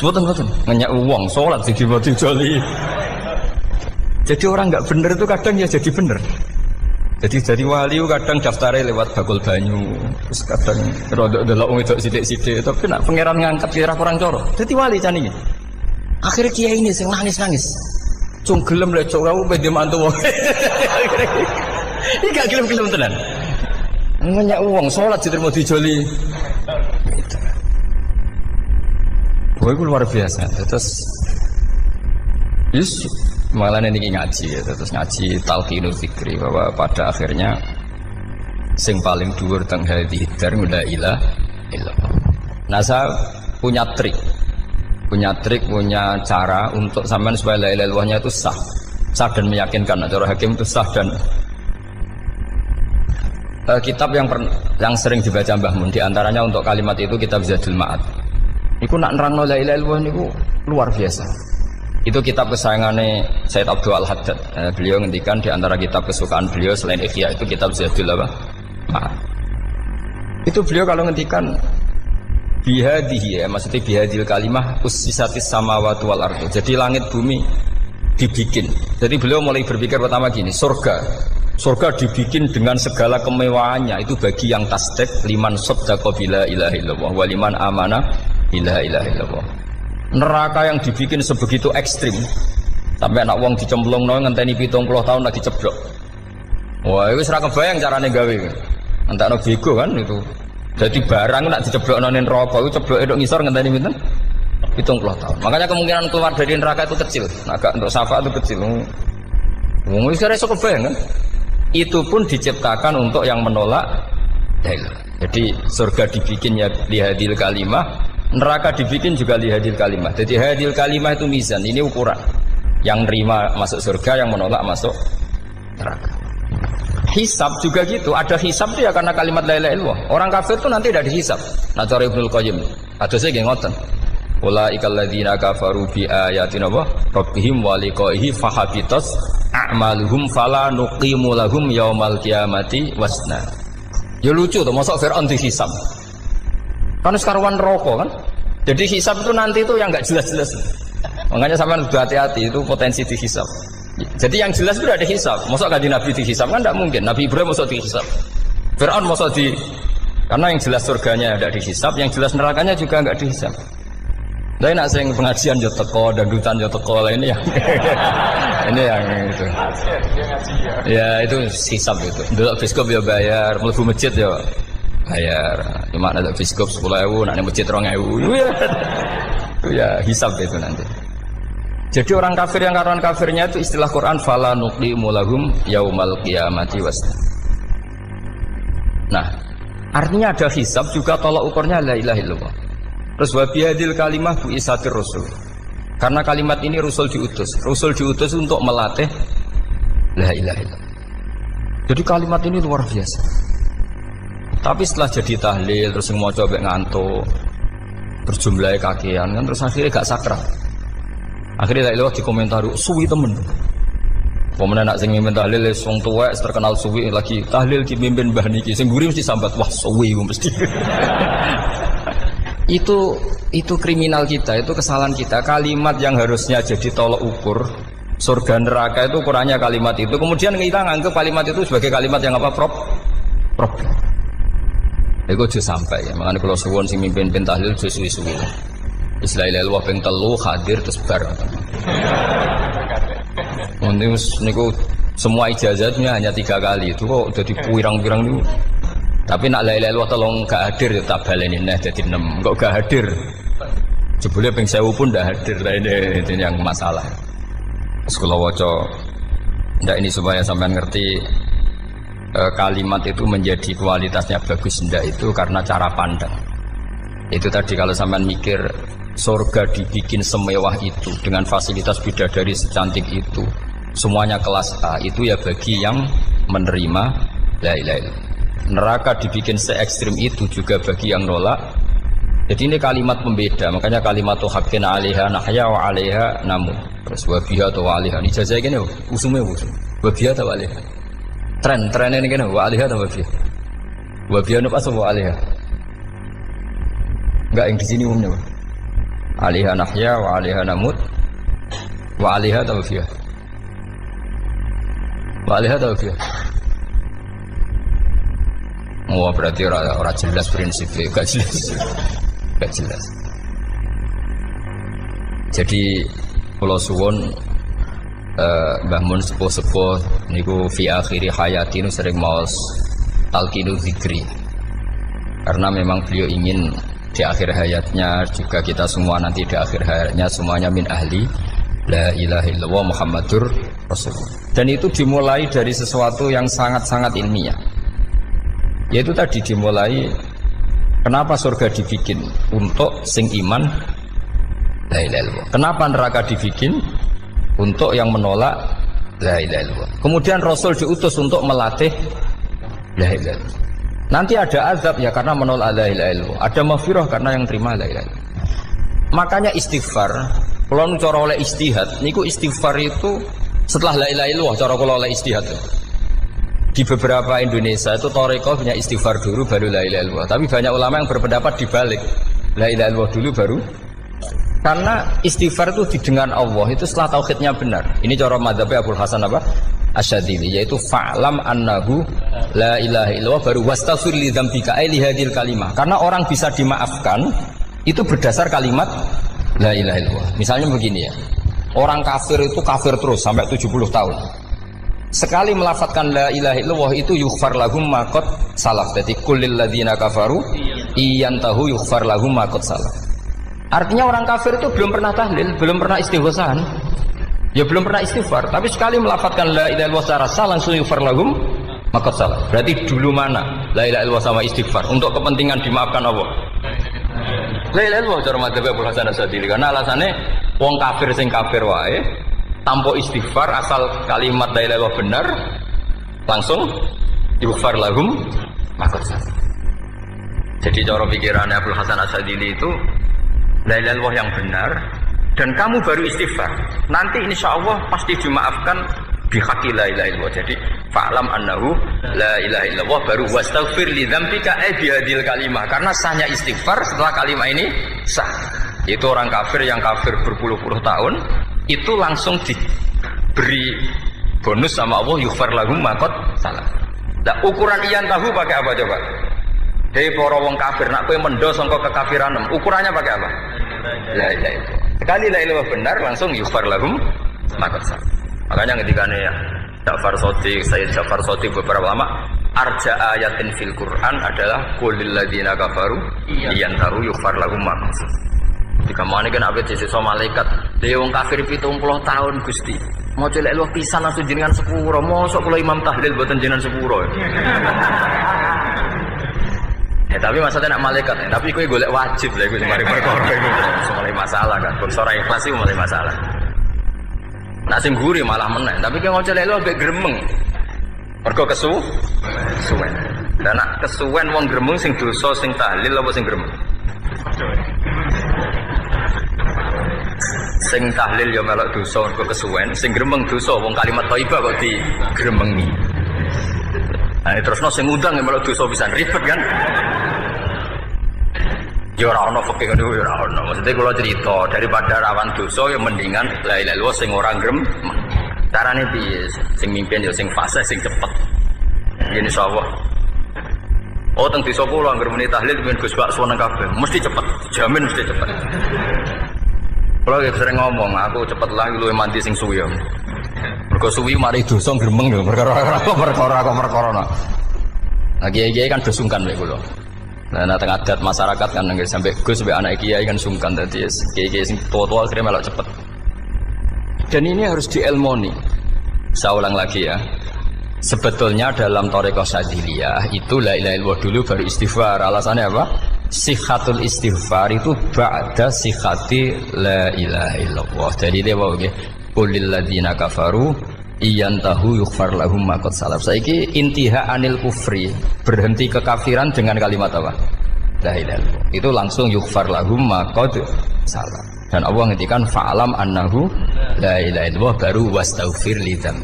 Mboten. Ngenyak uang salat jadi mati joli. Jadi orang enggak bener itu kadang ya jadi bener. Jadi wali kadang daftarnya lewat bakul banyu, terus kadang rodok delok wong wedok sithik-sithik, tapi nek pangeran ngangkat kira kurang coro. Dadi wali jane iki. Akhirnya kiai ini sing nangis-nangis. Cung gelem lek cok aku pede mantu wong. Iki gak gelem-gelem tenan. Ngenyak uang salat diterima dijoli. Boy ku luar biasa. Terus malah ini ngaji ya. Terus ngaji talqinul fikri bahwa pada akhirnya sing paling dhuwur teng hadhihi dar la ilaha illallah. Nah, saya punya trik, punya cara untuk sampean supaya la ilaha illallahnya itu sah dan meyakinkan. Cara hakim itu sah dan kitab yang sering dibaca Mbah Mun diantaranya untuk kalimat itu kitab Zadul Ma'ad. Iku nak nerangno la ilaha illallah niku luar biasa. Itu kitab kesayangannya Sayyid Abdul Al-Haddad. Beliau ngendikan diantara kitab kesukaan beliau selain Ihya itu kitab Zadul Ma'ad. Itu beliau kalau ngendikan bihadihi ya, maksudnya bihadil kalimah ussisatis samawati wal ardu. Jadi langit bumi dibikin. Jadi beliau mulai berpikir pertama gini, surga dibikin dengan segala kemewahannya itu bagi yang tasdik liman saddaqa bila ilaha illallah wa liman amana bila ilaha illallah. Neraka yang dibikin sebegitu ekstrim sampai anak wong dicemplungno ngenteni 70 tahun lagi ceblok. Wah, itu ora kebayang carane gawe. Entakno bego kan itu. Jadi barang nak diceblokno ning neraka itu cebloke tok ngisor ngenteni pinten? 70 tahun. Makanya kemungkinan keluar dari neraka itu kecil. Nah, agak untuk syafaat itu kecil. Wong wis ora iso kebayang kan? Itu pun diciptakan untuk yang menolak dalil. Jadi surga dibikin ya lihadil kalimah, neraka dibikin juga lihadil kalimah. Jadi hadil kalimah itu mizan, ini ukuran. Yang nerima masuk surga, yang menolak masuk neraka. Hisab juga gitu, ada hisab itu ya karena kalimat la ilaha illallah. Orang kafir itu nanti tidak dihisab. Nah cara Ibnul Qayyim, hadisnya nggih ngoten. Ulaikal ladzina kafaru bi ayatina rabbihim wa liqaihi fahabitas a'maluhum fala nuqimu lahum yaumal qiyamati wasna. Ya lucu tuh, masa Fir'aun dihisab. Kan sekarwan rokok kan. Jadi hisab itu nanti itu yang enggak jelas-jelas. Makanya sampean udah hati-hati, itu potensi dihisab. Jadi yang jelas itu ada hisab. Masa kanjeng Nabi dihisab kan enggak mungkin. Nabi Ibrahim masa dihisab. Fir'aun masa karena yang jelas surganya enggak dihisab, yang jelas nerakanya juga enggak dihisab. Tapi nak sing pengajian yo teko, dangdutan yo teko, ini yang ini yang itu. Ya itu hisab itu. Delok biskop yo bayar, mlebu masjid yo bayar. Cuma ada biskop 10.000, nak masjid 2.000. Itu ya hisab itu nanti. Jadi orang kafir yang karuan kafirnya itu istilah Quran fala nuqimu lahum yaumal qiyamati wasna. Nah, artinya ada hisab juga tolak ukurnya la ilaha illallah. Terus wa bihadil kalimah bu isatir rasul. Karena kalimat ini rasul diutus untuk melatih la ilaha illallah. Jadi kalimat ini luar biasa. Tapi setelah jadi tahlil terus semua coba ngantuk, terus jumlahnya kakean kan, terus akhirnya gak sakral. Akhirnya tak lewat di komentar suwi temen. Pemenang nak sing mimpin tahlil wong tuwek terkenal suwi lagi tahlil dipimpin Mbah niki sing mburi mesti sambat wah suwi mesti. Itu kriminal kita, itu kesalahan kita. Kalimat yang harusnya jadi tolok ukur surga neraka itu ukurannya kalimat itu. Kemudian kita nganggap kalimat itu sebagai kalimat yang apa? Problem. Iku aja sampai ya. Makanya kalau suwon sing mimpin tahlil suwi-suwi. Istilah ilmu ping telu hadir terus bar. Niku semua ijazahnya hanya 3 kali itu kok jadi pirang-pirang niku. Tapi nak la ilaha illallah tolong gak hadir ya tak baleni neh dadi 6. Kok gak hadir? Jebule ping 1000 pun ndak hadir. Itu yang masalah. Sekolah waca ndak ini supaya sampean ngerti kalimat itu menjadi kualitasnya bagus ndak itu karena cara pandang. Itu tadi kalau sampean mikir surga dibikin semewah itu dengan fasilitas bidadari secantik itu, semuanya kelas A, itu ya bagi yang menerima la ilaha illallah. Neraka dibikin se ekstrim itu juga bagi yang nolak. Jadi ini kalimat pembeda, makanya kalimat tuh haqqin 'alaiha nahya wa 'alaiha namut. Terus wa biha atau wa 'alaiha. Ini jajah gini usume usum. Wa biha atau wa 'alaiha. Tren ini gini wa 'alaiha atau wa biha. Wa biha apa wa 'alaiha? Enggak yang di sini umumnya. 'Alaiha nahya wa 'alaiha namut. Wa 'alaiha atau wa biha. Wa 'alaiha atau wa biha. Oh berarti orang jelas prinsipnya, gak jelas. Jadi kalau suwon Mbah Mun sepuh-sepuh niku fi akhiri hayati nu sering maos talqinu zikri. Karena memang beliau ingin di akhir hayatnya juga kita semua nanti di akhir hayatnya semuanya min ahli la ilaha illallah Muhammadur Rasulullah. Dan itu dimulai dari sesuatu yang sangat-sangat ilmiah. Yaitu tadi dimulai kenapa surga dibikin untuk sing iman la ilaha illallah. Kenapa neraka dibikin untuk yang menolak la ilaha illallah. Kemudian Rasul diutus untuk melatih la ilaha illallah. Nanti ada azab ya karena menolak la ilaha illallah. Ada maghfirah karena yang terima la ilaha illallah. Makanya istighfar, kalau cara oleh istihad, niku istighfar itu setelah la ilaha illallah cara kalau oleh istihad. Di beberapa Indonesia itu Thariqah punya istighfar dulu baru la ilaha illallah. Tapi banyak ulama yang berpendapat dibalik. La ilaha illallah dulu baru. Karena istighfar itu didengar Allah itu setelah tauhidnya benar. Ini cara mazhabnya Abul Hasan apa? Asyadzili, yaitu fa'lam annahu la ilaha illallah baru wastaghfir li dzambika ai li hadhil kalimah. Karena orang bisa dimaafkan itu berdasar kalimat la ilaha illallah. Misalnya begini ya. Orang kafir itu kafir terus sampai 70 tahun. Sekali melafadzkan la ilaha illallah itu yughfar lahum ma qad salaf. Jadi kullil ladzina kafaru iyantahu yughfar lahum ma qad salaf. Artinya orang kafir itu belum pernah tahlil, belum pernah istighosah. Ya belum pernah istighfar, tapi sekali melafadzkan la ilaha illallah secara sah langsung yughfar lahum ma qad salaf. Berarti dulu mana la ilaha illallah sama istighfar untuk kepentingan dimaafkan Allah. La ilaha illallah cara madzhab Abul Hasan Asyadzili karena alasannya wong kafir sing kafir wae tanpa istighfar asal kalimat la ilaha illallah benar langsung yughfar lahum maka. Jadi cara pikirannya Abul Hasan Asyadzili itu la ilaha illallah yang benar dan kamu baru istighfar nanti insya Allah pasti dimaafkan bihaqqi la ilaha illallah. Jadi fa'lam annahu la ilaha illallah baru wastaghfir li dzambika ai bihadil kalimah karena sahnya istighfar setelah kalimat ini sah. Itu orang kafir yang kafir berpuluh-puluh tahun itu langsung diberi bonus sama Allah yughfar lahum ma qad salaf. Nah ukuran iyan tahu pakai apa coba? Dari para wong kafir nak kowe mendo sangka kekafiran ukurannya pakai apa? La ilaha illallah. Sekali la ilaha benar langsung yughfar lahum ma qad salaf. Makanya ketika ya Ja'far Shadiq, Sayyid Ja'far Shadiq beberapa lama arja ayatin fil Quran adalah qulil ladzina kafaru iyan tahu yughfar lahum ma qad salaf. Jika mau kan abet disiksa malaikat, dia wong kafir 70 tahun Gusti. Mau celek lu pisan langsung jenengan sepuro, mosok kula imam tahlil boten jenengan sepuro. Ya tapi maksudnya nak malaikat, tapi kowe golek wajib lha iku mari perkara iku. Mulai masalah kan, bangsa ora ikhlas iku mulai masalah. Nak sing guri malah meneh, tapi kowe mau celek lu ambek gremeng. Mergo kesu suwen. Dan nak kesuwen wong gremeng sing dosa sing tahlil apa sing gremeng? Sing tahlil ya melok dosa kok kesuwen, sing gremeng dosa wong kalimat thayyibah kok di gremengi. Nah, terusno sing ngundang ya melok dosa pisan ribet kan? Ya ora ono fikih ngono ya ora ono. Maksudnya kalau cerita daripada rawan dosa ya mendingan la ilaha illallah sing ora gremeng. Carane piye? Sing mimpin ya sing fasih sing cepet. Yen insyaallah. Oh teng desa kula anggere muni tahlil ben Gus bakso nang kabeh. Mesti cepet, jamin mesti cepet. Kula ya sering ngomong, aku cepet lah luwih mandi sing suwi. Mergo suwi mari dosa gremeng lho, perkara kok. Nah kiai-kiai kan do sungkan mek kula. Nah teng adat masyarakat kan nggih sampai Gus sampai anak kiai kan sungkan dadi kiai-kiai sing tua-tua akhirnya melok cepet. Dan ini harus diilmoni. Saya ulang lagi ya. Sebetulnya dalam thariqah Syadziliyah itu la ilaha illallah dulu baru istighfar. Alasannya apa? Sikhatul istighfar itu ba'da sikhati la ilaha illallah. Jadi dia bawa nggih, qulil ladzina kafaru iyantahu yughfar lahum ma qad salaf. Saiki intiha anil kufri, berhenti kekafiran dengan kalimat apa? La ilaha illallah. Itu langsung yughfar lahum ma qad salaf. Dan Allah ngendikan fa'alam annahu la ilaha illallah baru wastaghfir lidzam.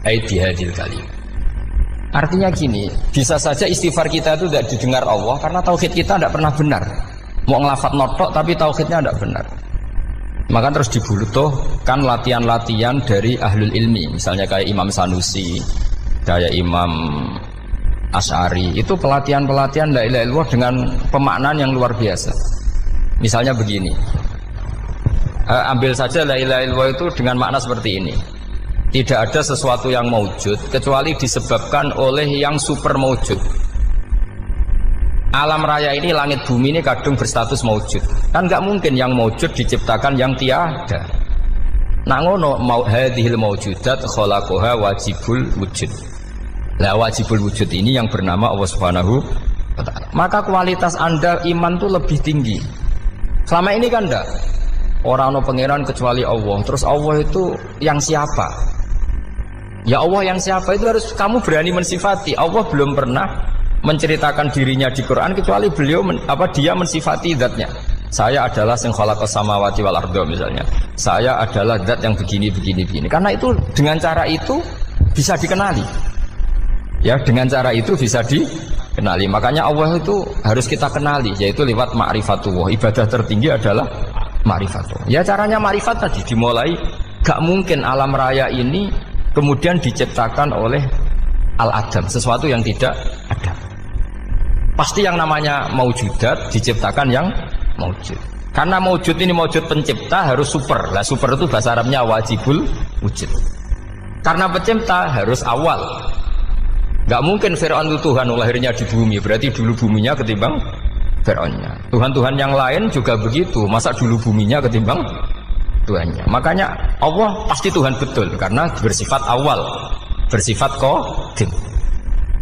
Ai bihadil kalim. Artinya gini, bisa saja istighfar kita itu tidak didengar Allah karena tauhid kita tidak pernah benar. Mau ngelafat notok tapi tauhidnya tidak benar. Maka terus dibutuhkan latihan-latihan dari ahlul ilmi, misalnya kayak Imam Sanusi, kayak Imam Asy'ari. Itu pelatihan-pelatihan la ilaha illallah dengan pemaknaan yang luar biasa. Misalnya begini, ambil saja la ilaha illallah itu dengan makna seperti ini. Tidak ada sesuatu yang maujud kecuali disebabkan oleh yang super maujud. Alam raya ini, langit bumi ini kadung berstatus maujud. Kan nggak mungkin yang maujud diciptakan yang tiada. Nah ngono hadhil maujudat khalaqaha wajibul wujud. Lah wajibul wujud ini yang bernama Allah Subhanahu wa ta'ala. Maka kualitas Anda iman itu lebih tinggi. Selama ini kan enggak. Orang no pangeran kecuali Allah. Terus Allah itu yang siapa? Ya Allah yang siapa itu harus kamu berani mensifati. Allah belum pernah menceritakan dirinya di Quran kecuali beliau dia mensifati zatnya. Saya adalah sing khalaqas samawati wal arda misalnya. Saya adalah zat yang begini. Karena itu dengan cara itu bisa dikenali. Ya, dengan cara itu bisa dikenali. Makanya Allah itu harus kita kenali, yaitu lewat ma'rifatullah. Ibadah tertinggi adalah ma'rifatullah. Ya caranya ma'rifat tadi dimulai. Gak mungkin alam raya ini kemudian diciptakan oleh al-adam, sesuatu yang tidak ada. Pasti yang namanya maujudat diciptakan yang maujud. Karena maujud ini maujud pencipta harus super. Lah super itu bahasa Arabnya wajibul wujud. Karena pencipta harus awal. Gak mungkin Fir'aun itu Tuhan lahirnya di bumi, berarti dulu buminya ketimbang Fir'aunnya. Tuhan-Tuhan yang lain juga begitu, masa dulu buminya ketimbang Tuhannya. Makanya Allah pasti Tuhan betul karena bersifat awal, bersifat qadim.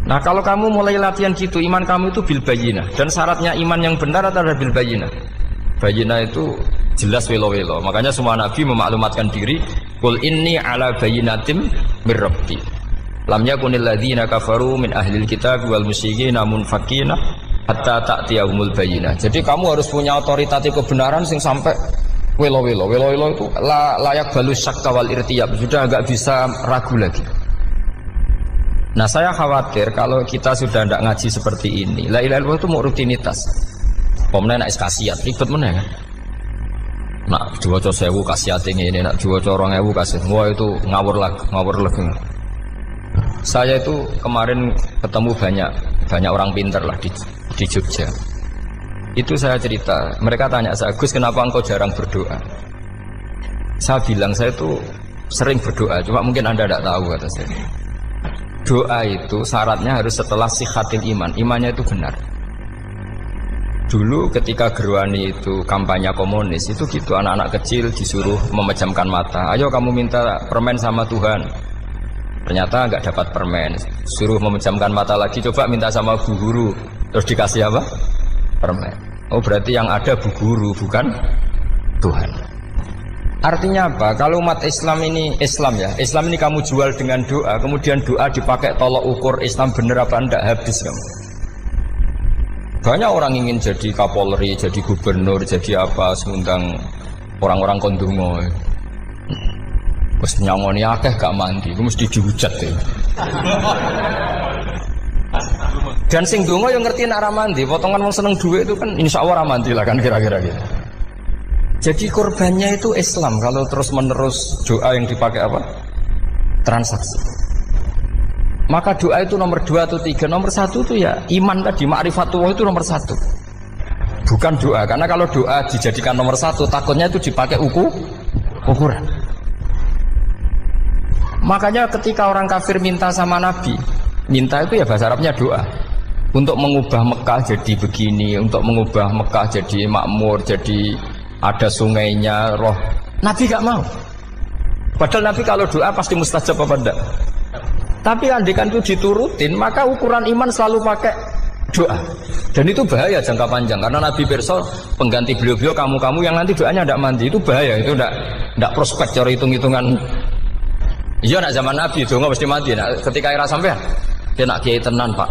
Nah kalau kamu mulai latihan gitu, iman kamu itu bil bayyinah. Dan syaratnya iman yang benar adalah bil bayyinah. Bayyinah itu jelas welo-welo. Makanya semua nabi memaklumatkan diri, qul inni ala bayyinatim mir rabbi. Lam yakunil ladzina kafaru min ahlil kitab wal musyrikin munfakina hatta ta'tiyahumul bayyinah. Jadi kamu harus punya otoritatif kebenaran sing sampai welo-welo itu layak balus syakka wal irtiyab, sudah agak bisa ragu lagi. Nah saya khawatir kalau kita sudah tidak ngaji seperti ini, la ilaha illallah itu mau rutinitas. Pemenang nak kasiat ribet mana kan? Nak diwaca 1000 kasiat ini, nak diwaca 2000 kasiat, wah itu ngawur lagi. Saya itu kemarin ketemu banyak orang pintar lah di Jogja. Itu saya cerita, mereka tanya saya, Gus kenapa engkau jarang berdoa? Saya bilang saya itu sering berdoa, cuma mungkin Anda tidak tahu kata saya. Doa itu syaratnya harus setelah sihatil iman, imannya itu benar. Dulu ketika Gerwani itu kampanye komunis, itu gitu anak-anak kecil disuruh memejamkan mata. Ayo kamu minta permen sama Tuhan. Ternyata nggak dapat permen, suruh memejamkan mata lagi, coba minta sama bu guru, terus dikasih apa? Permen. Oh berarti yang ada bu guru bukan Tuhan. Artinya apa? Kalau umat Islam ini Islam ini kamu jual dengan doa, kemudian doa dipakai tolok ukur Islam bener apa enggak, habis kamu. Banyak orang ingin jadi Kapolri, jadi gubernur, jadi apa, mengundang orang-orang kondungo. Wes nyangoni akeh gak mandi, itu mesti dihujat ya. Dan sing donga yang ngerti nak ra mandi, potongan wong seneng duit itu kan insya Allah ra mandi lah kan kira-kira gitu. Jadi korbannya itu Islam kalau terus-menerus doa yang dipakai apa? Transaksi. Maka doa itu nomor 2 atau 3, nomor 1 itu ya iman tadi, ma'rifatullah itu nomor 1. Bukan doa, karena kalau doa dijadikan nomor 1, takutnya itu dipakai ukuran. Makanya ketika orang kafir minta sama Nabi, minta itu ya bahasa Arabnya doa, untuk mengubah Mekah jadi begini, untuk mengubah Mekah jadi makmur, jadi ada sungainya, roh. Nabi gak mau. Padahal Nabi kalau doa pasti mustajab apa enggak? Tapi andikan itu diturutin, maka ukuran iman selalu pakai doa. Dan itu bahaya jangka panjang, karena Nabi pirsa pengganti beliau-beliau kamu-kamu yang nanti doanya tidak mandi, itu bahaya, itu tidak prospek cara hitung-hitungan. Iya nak zaman Nabi donga mesti mandi. Nah, ketika era sampean dia nak kiai tenan Pak,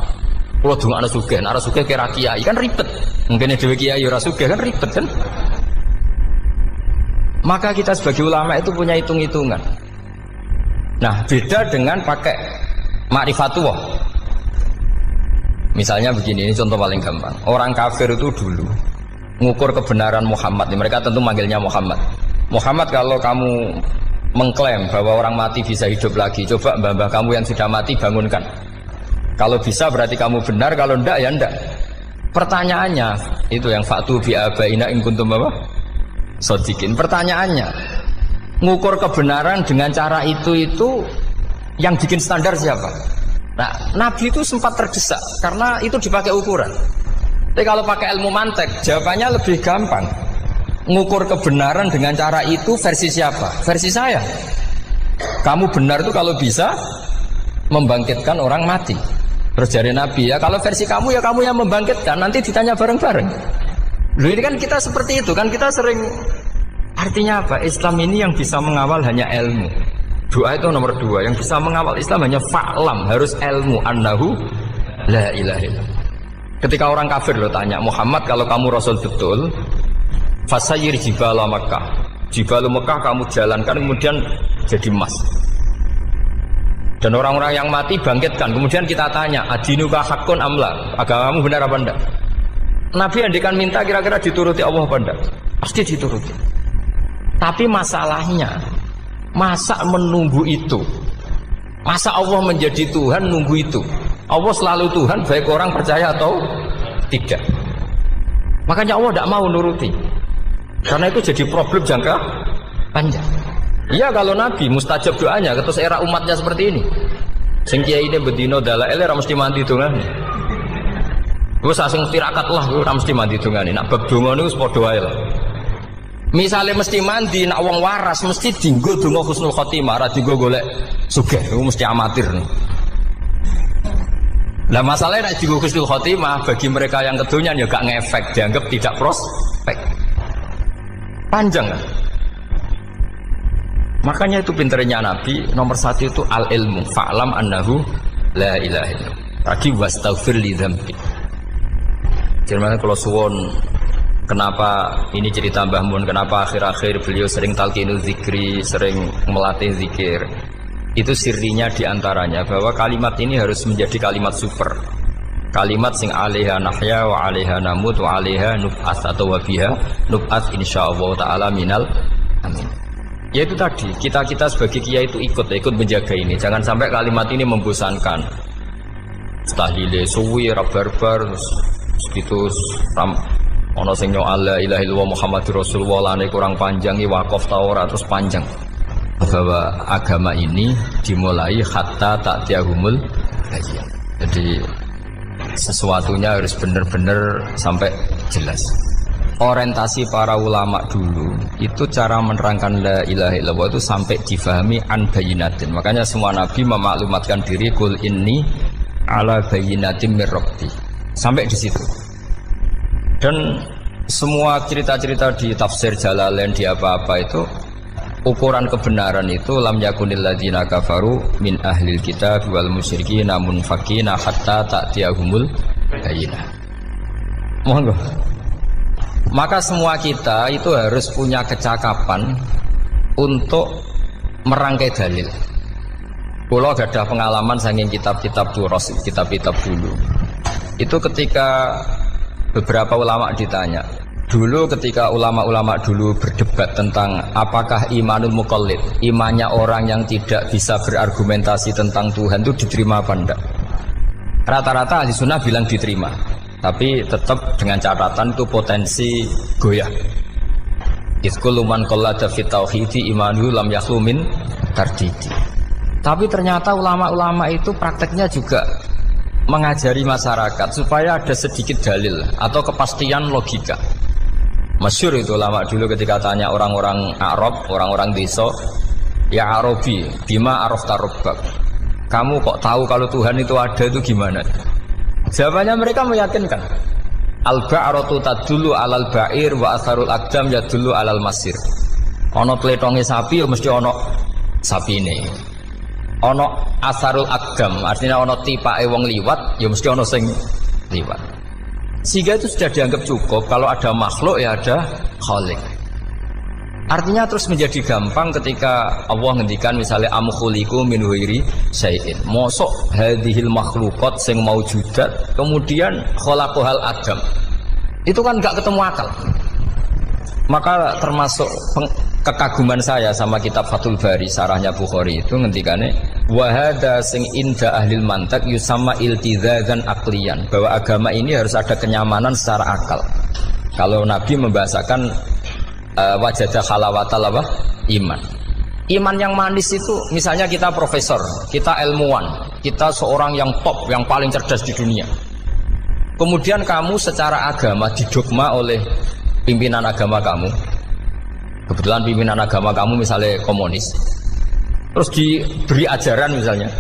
kalau donga ana sugih, ana sugih kira kiai kan ribet. Mungkin dhewe kiai ora sugih kan ribet kan. Maka kita sebagai ulama itu punya hitung-hitungan. Nah, beda dengan pakai ma'rifatullah. Misalnya begini, ini contoh paling gampang. Orang kafir itu dulu mengukur kebenaran Muhammad. Mereka tentu manggilnya Muhammad. Muhammad, kalau kamu mengklaim bahwa orang mati bisa hidup lagi, coba mbah-mbah kamu yang sudah mati bangunkan. Kalau bisa berarti kamu benar, kalau ndak ya ndak. Pertanyaannya itu yang faktu bi abaina in kuntum apa? Shodiqin. Pertanyaannya, ngukur kebenaran dengan cara itu yang bikin standar siapa? Nah, Nabi itu sempat terdesak karena itu dipakai ukuran. Tapi kalau pakai ilmu mantek, jawabannya lebih gampang. Ngukur kebenaran dengan cara itu versi siapa? Versi saya. Kamu benar itu kalau bisa membangkitkan orang mati. Terus dari Nabi, ya kalau versi kamu ya kamu yang membangkitkan, nanti ditanya bareng-bareng. Loh ini kan kita seperti itu kan, kita sering. Artinya apa? Islam ini yang bisa mengawal hanya ilmu. Doa itu nomor 2. Yang bisa mengawal Islam hanya fa'lam, harus ilmu annahu la ilaha illallah. Ketika orang kafir lo tanya, Muhammad kalau kamu Rasul betul, fasayir jibala Makkah, jibalu Mekah kamu jalankan kemudian jadi emas. Dan orang-orang yang mati bangkitkan. Kemudian kita tanya, adinuka haqqun amla, agamamu benar apa enggak? Nabi andikan minta kira-kira dituruti Allah apa enggak? Pasti dituruti. Tapi masalahnya, masa menunggu itu? Masa Allah menjadi Tuhan nunggu itu? Allah selalu Tuhan baik orang percaya atau tidak. Makanya Allah tidak mau nuruti, karena itu jadi problem jangka panjang. Iya kalau Nabi mustajab doanya, ketus era umatnya seperti ini. Sing kiai ini bedino dalail ora mesti mandi dongane. Wis asing tirakat lah ora mesti mandi dongane. Nak bab donga niku padha wae lah. Misalnya mesti mandi, nak wong waras mesti dinggo donga husnul khotimah, ora dinggo golek sugih, itu mesti amatir. Lah masalahnya nak dinggo husnul khotimah bagi mereka yang kedonyan ya gak ngefek, dianggap tidak prospek. Panjang kan? Makanya itu pinternya Nabi, nomor 1 itu al-ilmu, fa'lam annahu la ilaha illallah. Tadi wastaghfir li dzambi. Jadi kalau suwon, kenapa ini cerita Mbah Mun, kenapa akhir-akhir beliau sering talqinu zikri, sering melatih zikir. Itu sirinya diantaranya bahwa kalimat ini harus menjadi kalimat super. Kalimat sing alaiha nahya wa alaiha namut wa alaiha nub'ats atau wa biha nub'ats insyaallah taala minal amin. Ya itu tadi, kita sebagai kiai itu ikut menjaga ini. Jangan sampai kalimat ini membosankan. Tahlile suwi barbar gitu ono sing nyu'al la ilaha illallah Muhammadur Rasulullah lane kurang panjang wakaf ta ora terus panjang. Bahwa agama ini dimulai hatta ta'tiyahumul bayyinah. Jadi sesuatunya harus benar-benar sampai jelas. Orientasi para ulama dulu itu cara menerangkan la ilaha illallah itu sampai difahami an bayyinatin. Makanya semua nabi memaklumatkan diri kul inni ala bayyinatin mir rabbi. Sampai di situ. Dan semua cerita-cerita di tafsir Jalalain di apa-apa itu ukuran kebenaran itu lam yakunil ladzina kafaru min ahlil kitab wal musyrikin namun faqina hatta ta'tiyahumul bayyinah. Monggo. Maka semua kita itu harus punya kecakapan untuk merangkai dalil. Kalau ada pengalaman saking kitab-kitab duros, kitab-kitab dulu. Itu ketika beberapa ulama ditanya. Dulu ketika ulama-ulama dulu berdebat tentang apakah imanul muqallid, imannya orang yang tidak bisa berargumentasi tentang Tuhan itu diterima apa enggak? Rata-rata ahli sunnah bilang diterima. Tapi tetap dengan catatan itu potensi goyah. Iskul man qallada fit tauhidi imanu lam yakhlumin tardidi. Tapi ternyata ulama-ulama itu prakteknya juga mengajari masyarakat supaya ada sedikit dalil atau kepastian logika. Masyhur itu ulama dulu ketika tanya orang-orang Arab, orang-orang desa, ya Arabi, bima arafta rabbak. Kamu kok tahu kalau Tuhan itu ada, itu gimana? Jawabannya mereka meyakinkan. Al-ba'ratu tadullu alal ba'ir wa atharul aqdam yadullu alal masir. Ono tletonge sapi ya mesti ono sapine. Ono asarul aqdam, artinya ono tipake wong liwat ya mesti ono sing liwat. Sehingga itu sudah dianggap cukup kalau ada makhluk ya ada khalik. Artinya terus menjadi gampang ketika Allah ngendikan misalnya am khuliqu min ghairi syai'in. Mosok hadhil makhluqat sing maujudat kemudian khalaqahal adam. Itu kan enggak ketemu akal. Maka termasuk kekaguman saya sama kitab Fathul Bari sarahnya Bukhari itu ngendikane wa hadza sing inda ahlil mantak yusamma iltizazan aqliyan, bahwa agama ini harus ada kenyamanan secara akal. Kalau Nabi membahasakan wajadah halawatal apa? Iman. Iman yang manis itu misalnya kita profesor, kita ilmuwan, kita seorang yang top, yang paling cerdas di dunia. Kemudian kamu secara agama didogma oleh pimpinan agama kamu. Kebetulan pimpinan agama kamu misalnya komunis. Terus diberi ajaran misalnya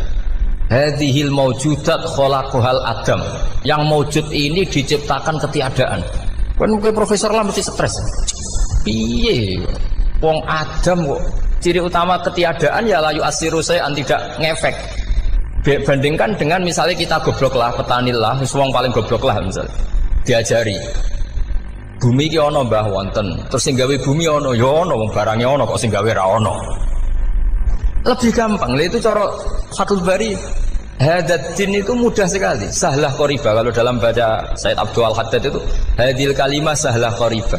hadhil maujudat khalaqahal adam. Yang maujud ini diciptakan ketiadaan. Kan mungkin profesor lah mesti stres. Piye wong Adam kok ciri utama ketiadaan ya layu asiru saya tidak ngefek. Bandingkan dengan misalnya kita goblok lah, petani lah, wong paling goblok lah misalnya diajari bumi ki ana mbah wonten, terus sing gawe bumi ana ya ana, wong barange ana kok sing gawe ra ana. Lebih gampang. Lah itu cara Fathul Bari. Hadatin itu mudah sekali, sahlah qoriba. Kalau dalam baca Said Abdul Al-Haddad itu hadil kalimah sahlah qoriba.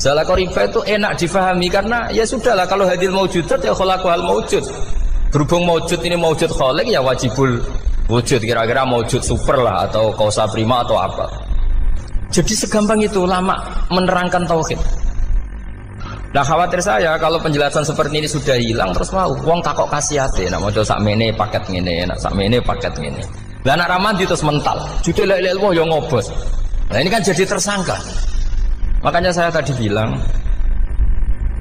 Sahlah qoriba itu enak difahami karena ya sudahlah, kalau hadil maujudat ya khalaqahal maujud. Berhubung maujud ini maujud khaliq ya wajibul wujud, kira-kira maujud super lah atau kausa prima atau apa. Jadi segampang itu ulama menerangkan tauhid. Nah khawatir saya kalau penjelasan seperti ini sudah hilang terus mau wong takok kasihate, nak maca sakmene paket ngene, nak sakmene paket ngene. Lah anak ramadi terus mental, judul la ilaha illallah yo ngobos. Nah ini kan jadi tersangka. Makanya saya tadi bilang,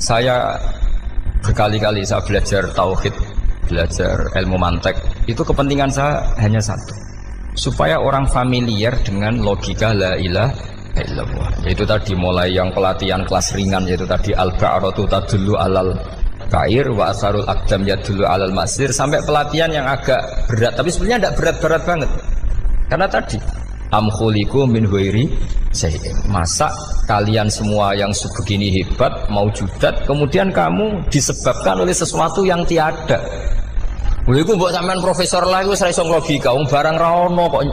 saya berkali-kali saya belajar tauhid, belajar ilmu mantek, itu kepentingan saya hanya satu, supaya orang familiar dengan logika la ilaha illallah. Yaitu tadi mulai yang pelatihan kelas ringan, yaitu tadi al-ba'ratu tadullu alal kair wa asarul aqdam yadullu alal masir, sampai pelatihan yang agak berat, tapi sebenarnya tidak berat-berat banget. Karena tadi am khuliqu min ghairi syai'in. Masa kalian semua yang sebegini hebat maujudat kemudian kamu disebabkan oleh sesuatu yang tiada. Lha iku mbok sampean profesor lah iku ora iso logika, wong barang ra ono kok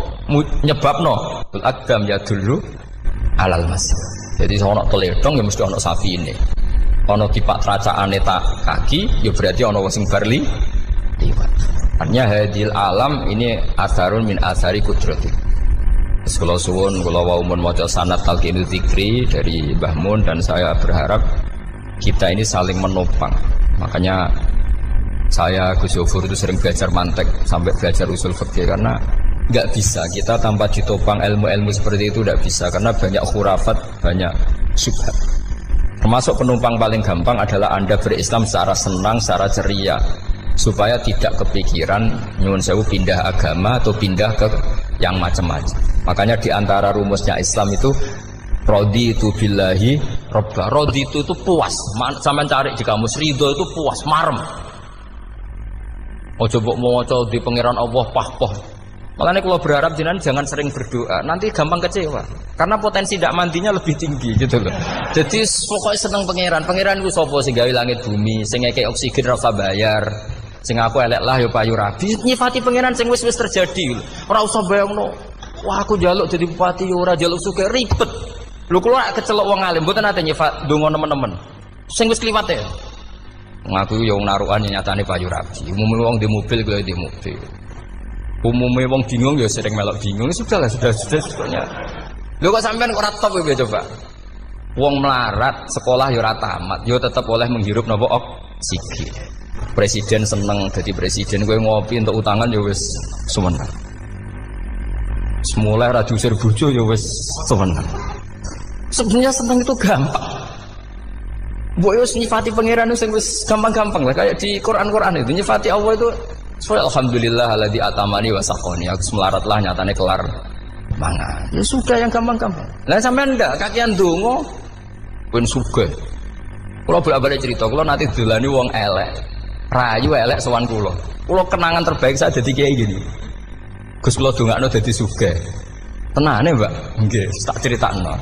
nyebabno. Al-aqdam yadullu alal masir. Jadi ono teledong ya mesti ono sapine. Ono tipak tracaane tak kaki ya berarti ono wong sing barli liwat. Artinya hadil alam ini asarun min asari kudrati. Kalau suwun, kalau wau mun maca sanad talqinul dzikri dari Mbah Mun, dan saya berharap kita ini saling menopang. Makanya saya Gus Yofur itu sering belajar mantek sampai belajar usul fikih, karena nggak bisa kita tanpa ditopang ilmu-ilmu seperti itu, tidak bisa, karena banyak khurafat, banyak syubhat. Termasuk penumpang paling gampang adalah Anda berislam secara senang, secara ceria, supaya tidak kepikiran nyuwun sewu pindah agama atau pindah ke yang macam-macam. Makanya diantara rumusnya Islam itu raditu billahi robba. Raditu itu puas. Sampai cari di kamus, ridho itu puas, marem. Ojo mbok maca di pangeran Allah pah-pah Makanya kalau berharap jenengan jangan sering berdoa, nanti gampang kecewa. Karena potensi tidak mandinya lebih tinggi gitu loh. Jadi pokoknya seneng pangeran itu sapa sing gawe langit bumi, sing ngekek oksigen ora usah bayar. Sing aku elek lah ya payu rabi. Nyifati pangeran sing wis terjadi. Ora usah bayangno. Wah aku njaluk jadi bupati ora njaluk sugih ribet. Lho kula kecelok wong alim mboten ate nyifat donga nemen-nemen. Sing wis kliwat ya. Ngaku ya wong narukan nyatane payu rabi. Umume wong di mobil kaya di mobil. Umumnya wong bingung ya sering melok bingung, sudah sebetulnya. Lho kok sampean ora top ya coba. Wong melarat sekolah ya ora tamat, ya tetep oleh menghirup napa oksigen. Presiden seneng jadi presiden, kowe ngopi untuk utangan ya wis sumeneng. Semula ra diusir bojo ya wis sumeneng. Sebenarnya seneng itu gampang. Mbok yo nyifati pangeran sing wis gampang-gampang lah kayak di Quran itu nyifati Allah itu. Alhamdulillah alladzi atamani wa saqoni. Aku melaratlah nyatane kelar mangan. Ya sudah yang gampang-gampang. Lah sampean ndak kakean donga ben sugih. Kula bolak-balik cerita, kula nanti dolani wong elek. Rayu elek sowan kula. Kula kenangan terbaik saya dadi kiai gini. Gus kula dongakno dadi sugih. Tenane, Mbak? Nggih, tak critakno.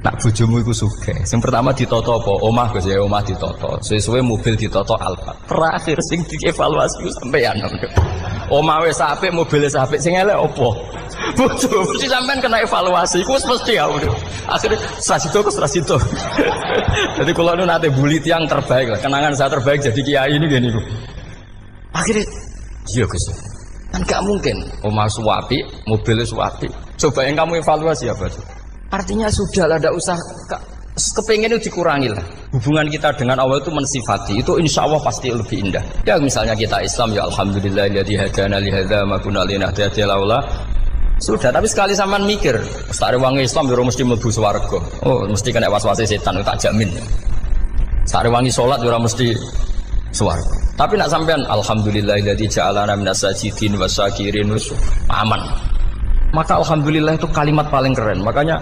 Nak bojomu iku sugih. Sing pertama ditoto apa? Omah Gus ya, omah ditoto. Suwe-suwe mobil ditoto Alfa. Terakhir sing dievaluasi sampean. Omah wis apik, mobil wis apik, sing elek apa? Bojo mesti sampean kena evaluasi. Iku wis mesti ya. Akhire strasito. Jadi kula nu nate bully tiyang terbaik lah. Kenangan saya terbaik jadi kiai ini gini niku. Akhire iya Gus. Kan gak mungkin omah suwapi, mobil suwapi. Coba yang kamu evaluasi apa tuh? Artinya sudah lah, tidak usah kepengen itu dikurangi lah. Hubungan kita dengan Allah itu mensifati, itu insya Allah pasti lebih indah. Ya misalnya kita Islam, ya Alhamdulillah alladzi hadana li hadza ma kunna linahtadiya laula. Sudah, tapi sekali sampean mikir, sare wong Islam yo mesti mlebu swarga. Oh, mesti kena was-wase setan, tak jamin. Sare wangi salat yo mesti swarga. Tapi nak sampean Alhamdulillah alladzi ja'alana minas sajidin wasyakirin aman. Maka alhamdulillah itu kalimat paling keren. Makanya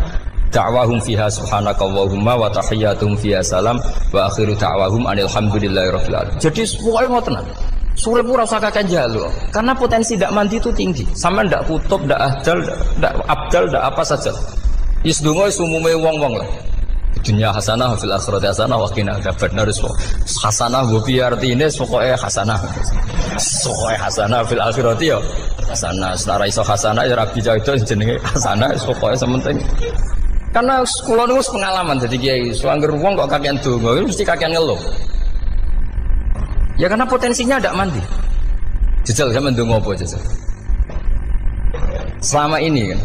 da'wahum fiha subhanakallahumma wa tahiyyatuhum fiha salam wa akhiru da'wahum alhamdulillahirabbil alamin. Jadi pokoke ngoten. Surip ora usah kakek njaluk. Karena potensi ndak mandi itu tinggi. Sampeyan ndak kutub, ndak ahdal, ndak abdal, ndak apa saja. Wis donga wis umume wong-wong lah. Dunya hasanah fil akhirati hasanah wa qina adzabannar. Hasanah mbok piye artine pokoke hasanah. Pokoke hasanah fil akhirati ya hasanah. Setara iso hasanah ya rabi itu jenenge hasanah pokoke sementing. Karena kula niku pengalaman dadi kiai. Suangger wong kok kakean donga mesti kakean ngeluh. Ya karena potensinya ndak mandi. Jejal sampean ndonga apa jejal? Selama ini kan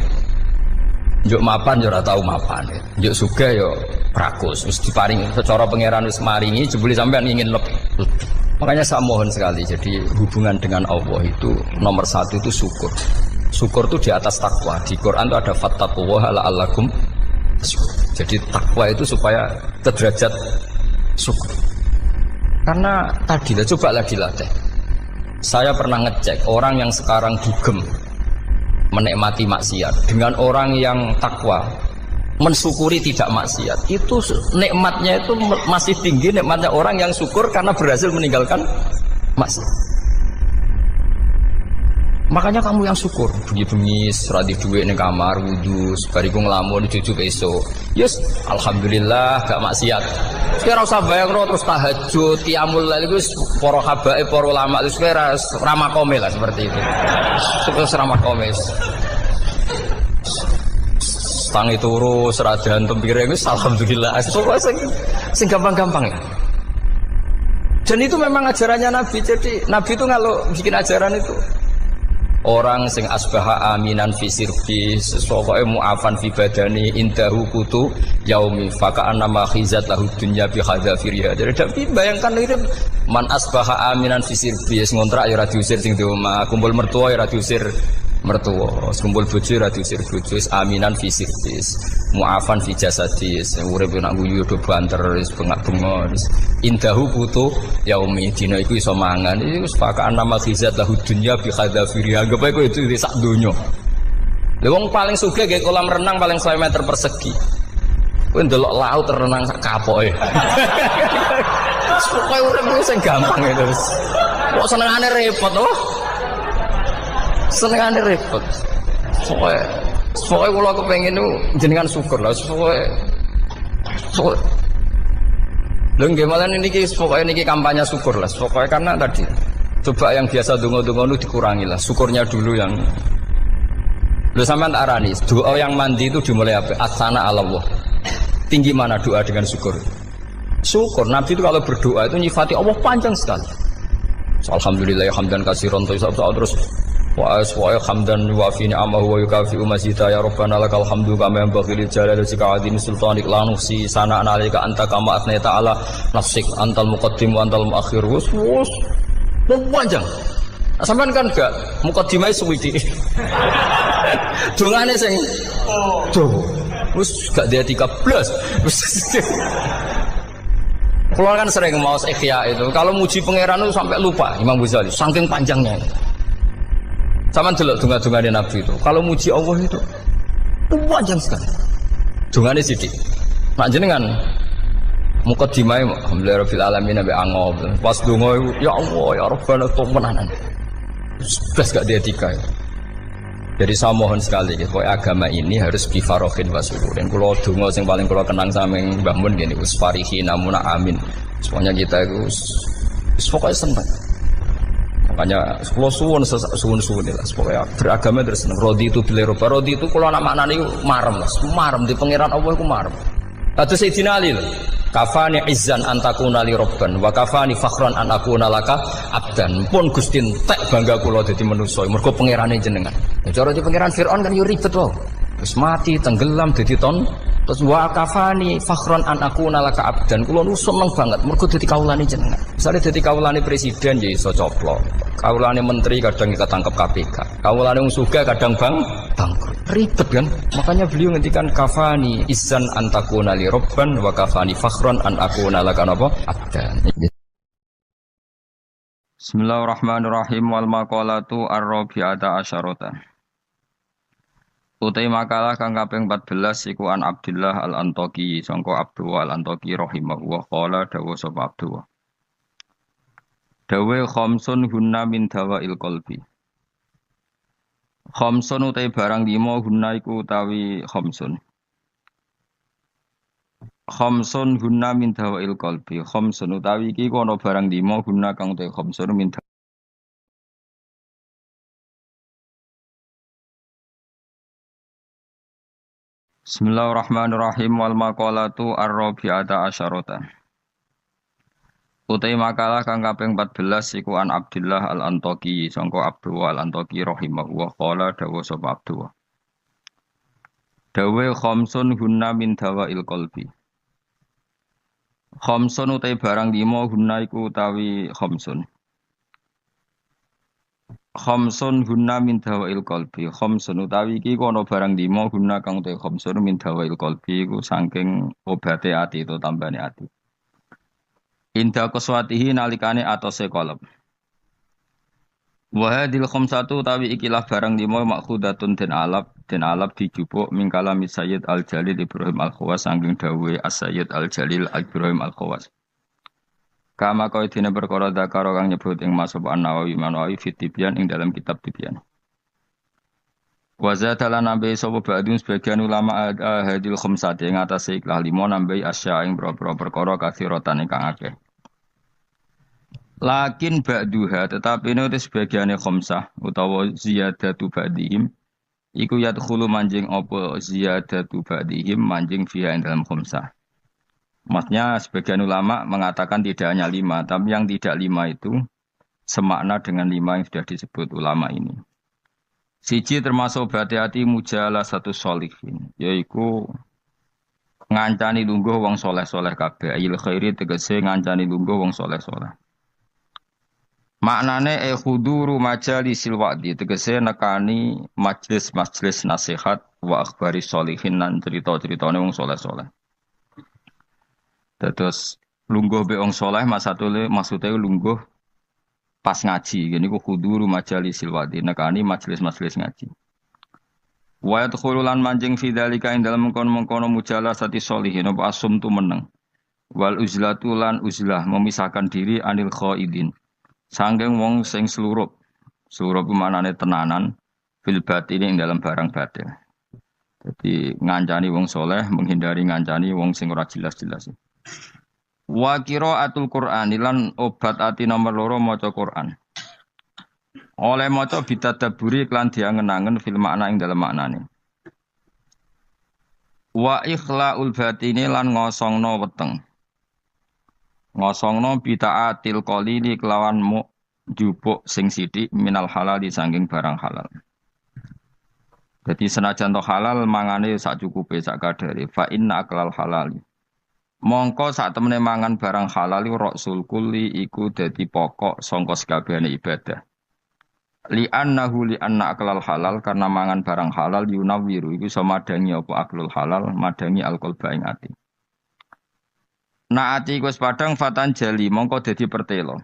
njuk mapan yo ora tau mapan. Njuk sugih yo rakus wis diparingi secara pangeran wis maringi jebule sampean ingin lebih. Makanya saya mohon sekali, jadi hubungan dengan Allah itu nomor satu itu syukur. Syukur itu di atas takwa. Di Quran itu ada fattaqullaha la'allakum syukur. Jadi takwa itu supaya ke derajat syukur. Karena tadi lah, cobalah dilatih. Saya pernah ngecek orang yang sekarang dugem menikmati maksiat dengan orang yang takwa mensyukuri tidak maksiat, itu nikmatnya itu masih tinggi nikmatnya orang yang syukur karena berhasil meninggalkan maksiat. Makanya kamu yang syukur, bengi-bengi seradi duit ning kamar wudu, bariku ngelamun cucu esuk. Yes, alhamdulillah gak maksiat. Kira usah bayangno terus tahajud, qiyamul lail iku para habaib, para ulama itu kira ramakome lah seperti itu. Terus ramakome. Tangi turu seradan piring wis alhamdulillah. Sing gampang-gampang ya. Dan itu memang ajarannya Nabi. Jadi Nabi itu kalau bikin ajaran itu orang sing asbaha aminan fi sirbi sesuatu mu'afan fi badani indahu kutu yaumi faka'an nama khizat lahu dunya bi hadzafiriha. Jadi bayangkan itu man asbaha aminan fi sirbi ngontrak ya ora diusir sing di omah, kumpul mertua ya ora diusir mertua, kumpul bojo ora diusir bojo, aminan fi sirbi mu'afan fi jasadis urip nak guyu do banter wis bengak-bengok indahu kutu yaumi dina iku iso mangan iki wis faka'an nama khizat lahu dunya bi hadzafiriha. Anggap ae itu sak donya. Lha wong paling sugih nggih kolam renang paling 100 meter persegi. Kowe ndelok laut renang sak kapoke. Pokoke urip sing gampang itu wis. Kok senengane repot to? senengane repot. Pokoknya kalau kepengen itu jenengan syukur lah. Pokoknya lho nggih malah niki pokoknya niki kampanye syukur lah. Pokoknya karena tadi coba yang biasa donga-donga itu dikurangi lah. Syukurnya dulu yang lho sampean tak arani, doa yang mandi itu dimulai apa? Asana Allah. Tinggi mana doa dengan syukur? Syukur. Nabi itu kalau berdoa itu nyifati Allah panjang sekali. Alhamdulillah hamdan katsiran terus wa hamdan wa fi ni'amahu wa yukafi mazida ya rabbana lakal hamdu kama yanbaghi lil jalali wa azimi sultanik la nuhsi sana'na 'alaika anta kama athnayta 'ala nafsik antal muqaddim wa antal muakhir. Wus panjang. Sampean kan gak muqaddimah suwiti. Dongane sing wis gak dia 13. Kalau kan sering mau ikhya itu, kalau muji pangeran itu sampai lupa Imam Ghazali, saking panjangnya. Sama delok donga-dongane Nabi itu. Kalau muji Allah itu panjang sekali. Dongane sithik. Nek jenengan muqaddimah alhamdulillah rabbil alamin nabi angob. Pas donga ya Allah ya Rabbana temenanan. Blas gak dia tiga. Jadi saya mohon sekali gitu, agama ini harus bifarohin wa syukurin. Kalau donga sing paling kula kenang sameng Mbah Mun gini, wis farihi namuna amin. Semuanya kita itu pokoknya seneng. Makanya kalau suwun lah, pokoknya beragama terus seneng. Rodi itu bila roba, rodi itu kalau anak maknanya marem lah, marem di pangeran Allah itu marem. Lalu Sayyidina Ali kafani izzan antakuna li robban wa kafani fakhran an akuna laka abdan. Pun Gusti entek bangga kula dadi manusa mergo pangerane jenengan. Ya cara di pangeran Firaun kan yo ribet wae. Wis mati tenggelam dadi ton. Terus wa kafani fakhran an akuna laka abdan. Kula nu seneng banget mergo dadi kawulane jenengan. Misale dadi kawulane presiden ya iso coplok. Kawulane menteri kadang ketangkep KPK. Kawulane wong sugih kadang bangkrut. Ribet kan? Makanya beliau ngendikan kafani izzan antakuna li robban wa kafani fakhran an akuna laka napa abdan. Bismillahirrahmanirrahim wal maqalatu ar-rabi'ata asyarata. Utai makalah kang kaping 14 iku an Abdullah al-Antaqi sangka Abdullah al-Antaqi rahimahullah qala dawa sapa Abdullah. Dawe khamsun hunna min dawail qalbi. Khamsun utai barang 5 hunna iku utawi khamsun. Khamsun hunna min dawail qalbi. Khamsun utawi iki kono barang 5 hunna kang utai khamsun min Bismillahirrahmanirrahim wal maqalatu ar-rabi'ata asyarata. Utai makalah kang kaping 14 iku an Abdullah al-Antaqi sangka Abdullah al-Antaqi rahimahullah qala dawa sapa Abdullah. Dawe khamsun hunna min dawail qalbi. Khamsun utai barang 5 hunna iku utawi khamsun. Khamsun hunna min dawail qalbi. Khamsun utawi iki kono barang 5 hunna kang utai khamsun min dawail qalbi iku saking obate ati itu tambane ati. Inda qaswatihi nalikane atose qalb. Wa hadil khamsatu utawi ikilah barang 5 makhudatun den alap dijupuk min kalami Sayyid Al-Jalil Ibrahim Al-Khawas saking dawuhe As-Sayyid Al-Jalil Ibrahim Al-Khawas. Kama kau dina perkara dakaro kang nyebut ing Mas An-Nawawi Manawi fit Tibyan ing dalam kitab Tibyan. Wa zatalan nabi sapa ba'dun sebagian ulama hadil khamsati ing atase ikhlas 5 nambahi asya ing boro-boro perkara kathiratan ingkang akeh. Lakin ba'duha tetapi ini sebagiane khamsah utawa ziyadatu ba'dihim iku yadkhulu manjing apa ziyadatu ba'dihim manjing fiha ing dalam khamsah. Maksudnya sebagian ulama mengatakan tidak hanya 5, tapi yang tidak 5 itu semakna dengan 5 yang sudah disebut ulama ini. Siji termasuk berhati-hati mujalah satu sholihin, yaitu ngancani lungguh wong soleh-soleh kabeh, ayil khairi tegese ngancani lungguh wong soleh-soleh. Maknane khuduru majalisil wa'di tegese nekani majlis-majlis nasihat wa akhbari sholihin lan cerita-ceritane wong soleh-soleh. Terus lungguh be wong saleh maksudnya lungguh pas ngaji. Gini ku khuduru majalisil wadi nekani majelis-majelis ngaji. Wa yadkhululan manjing fi dzalika ing dalem mengkono-mengkono mujalasati sholihin apa asum tu meneng. Wal uzlatu lan uzlah memisahkan diri anil khaidin. Sangking wong sing slurup. Slurup manane tenanan fil batin ing dalam barang batil. Jadi ngancani wong soleh, menghindari ngancani wong sing ora jelas-jelas. Wa qiraatul Qur'an lan obat ati nomor loro maca Qur'an. Oleh maca bitadabburi klan diangen-angen fil makna ing dalam maknane. Wa ikhlaul batini lan ngosongno weteng. Ngosongno bitaatil qalili kelawan jupuk sing sithik minal halal disangking barang halal. Jadi senajan to halal mangane sak cukupe sak kadare fa inna aklal halali. Mongko sak temene mangan barang halal iku rasul kulli iku dadi pokok sangka sakabehane ibadah. Li annahu li anna aklal halal karena mangan barang halal yunawiru iku iso madangi apa aklul halal madangi alqalba ing ati. Naati iku wis padhang fatan jali mongko dadi pertelo.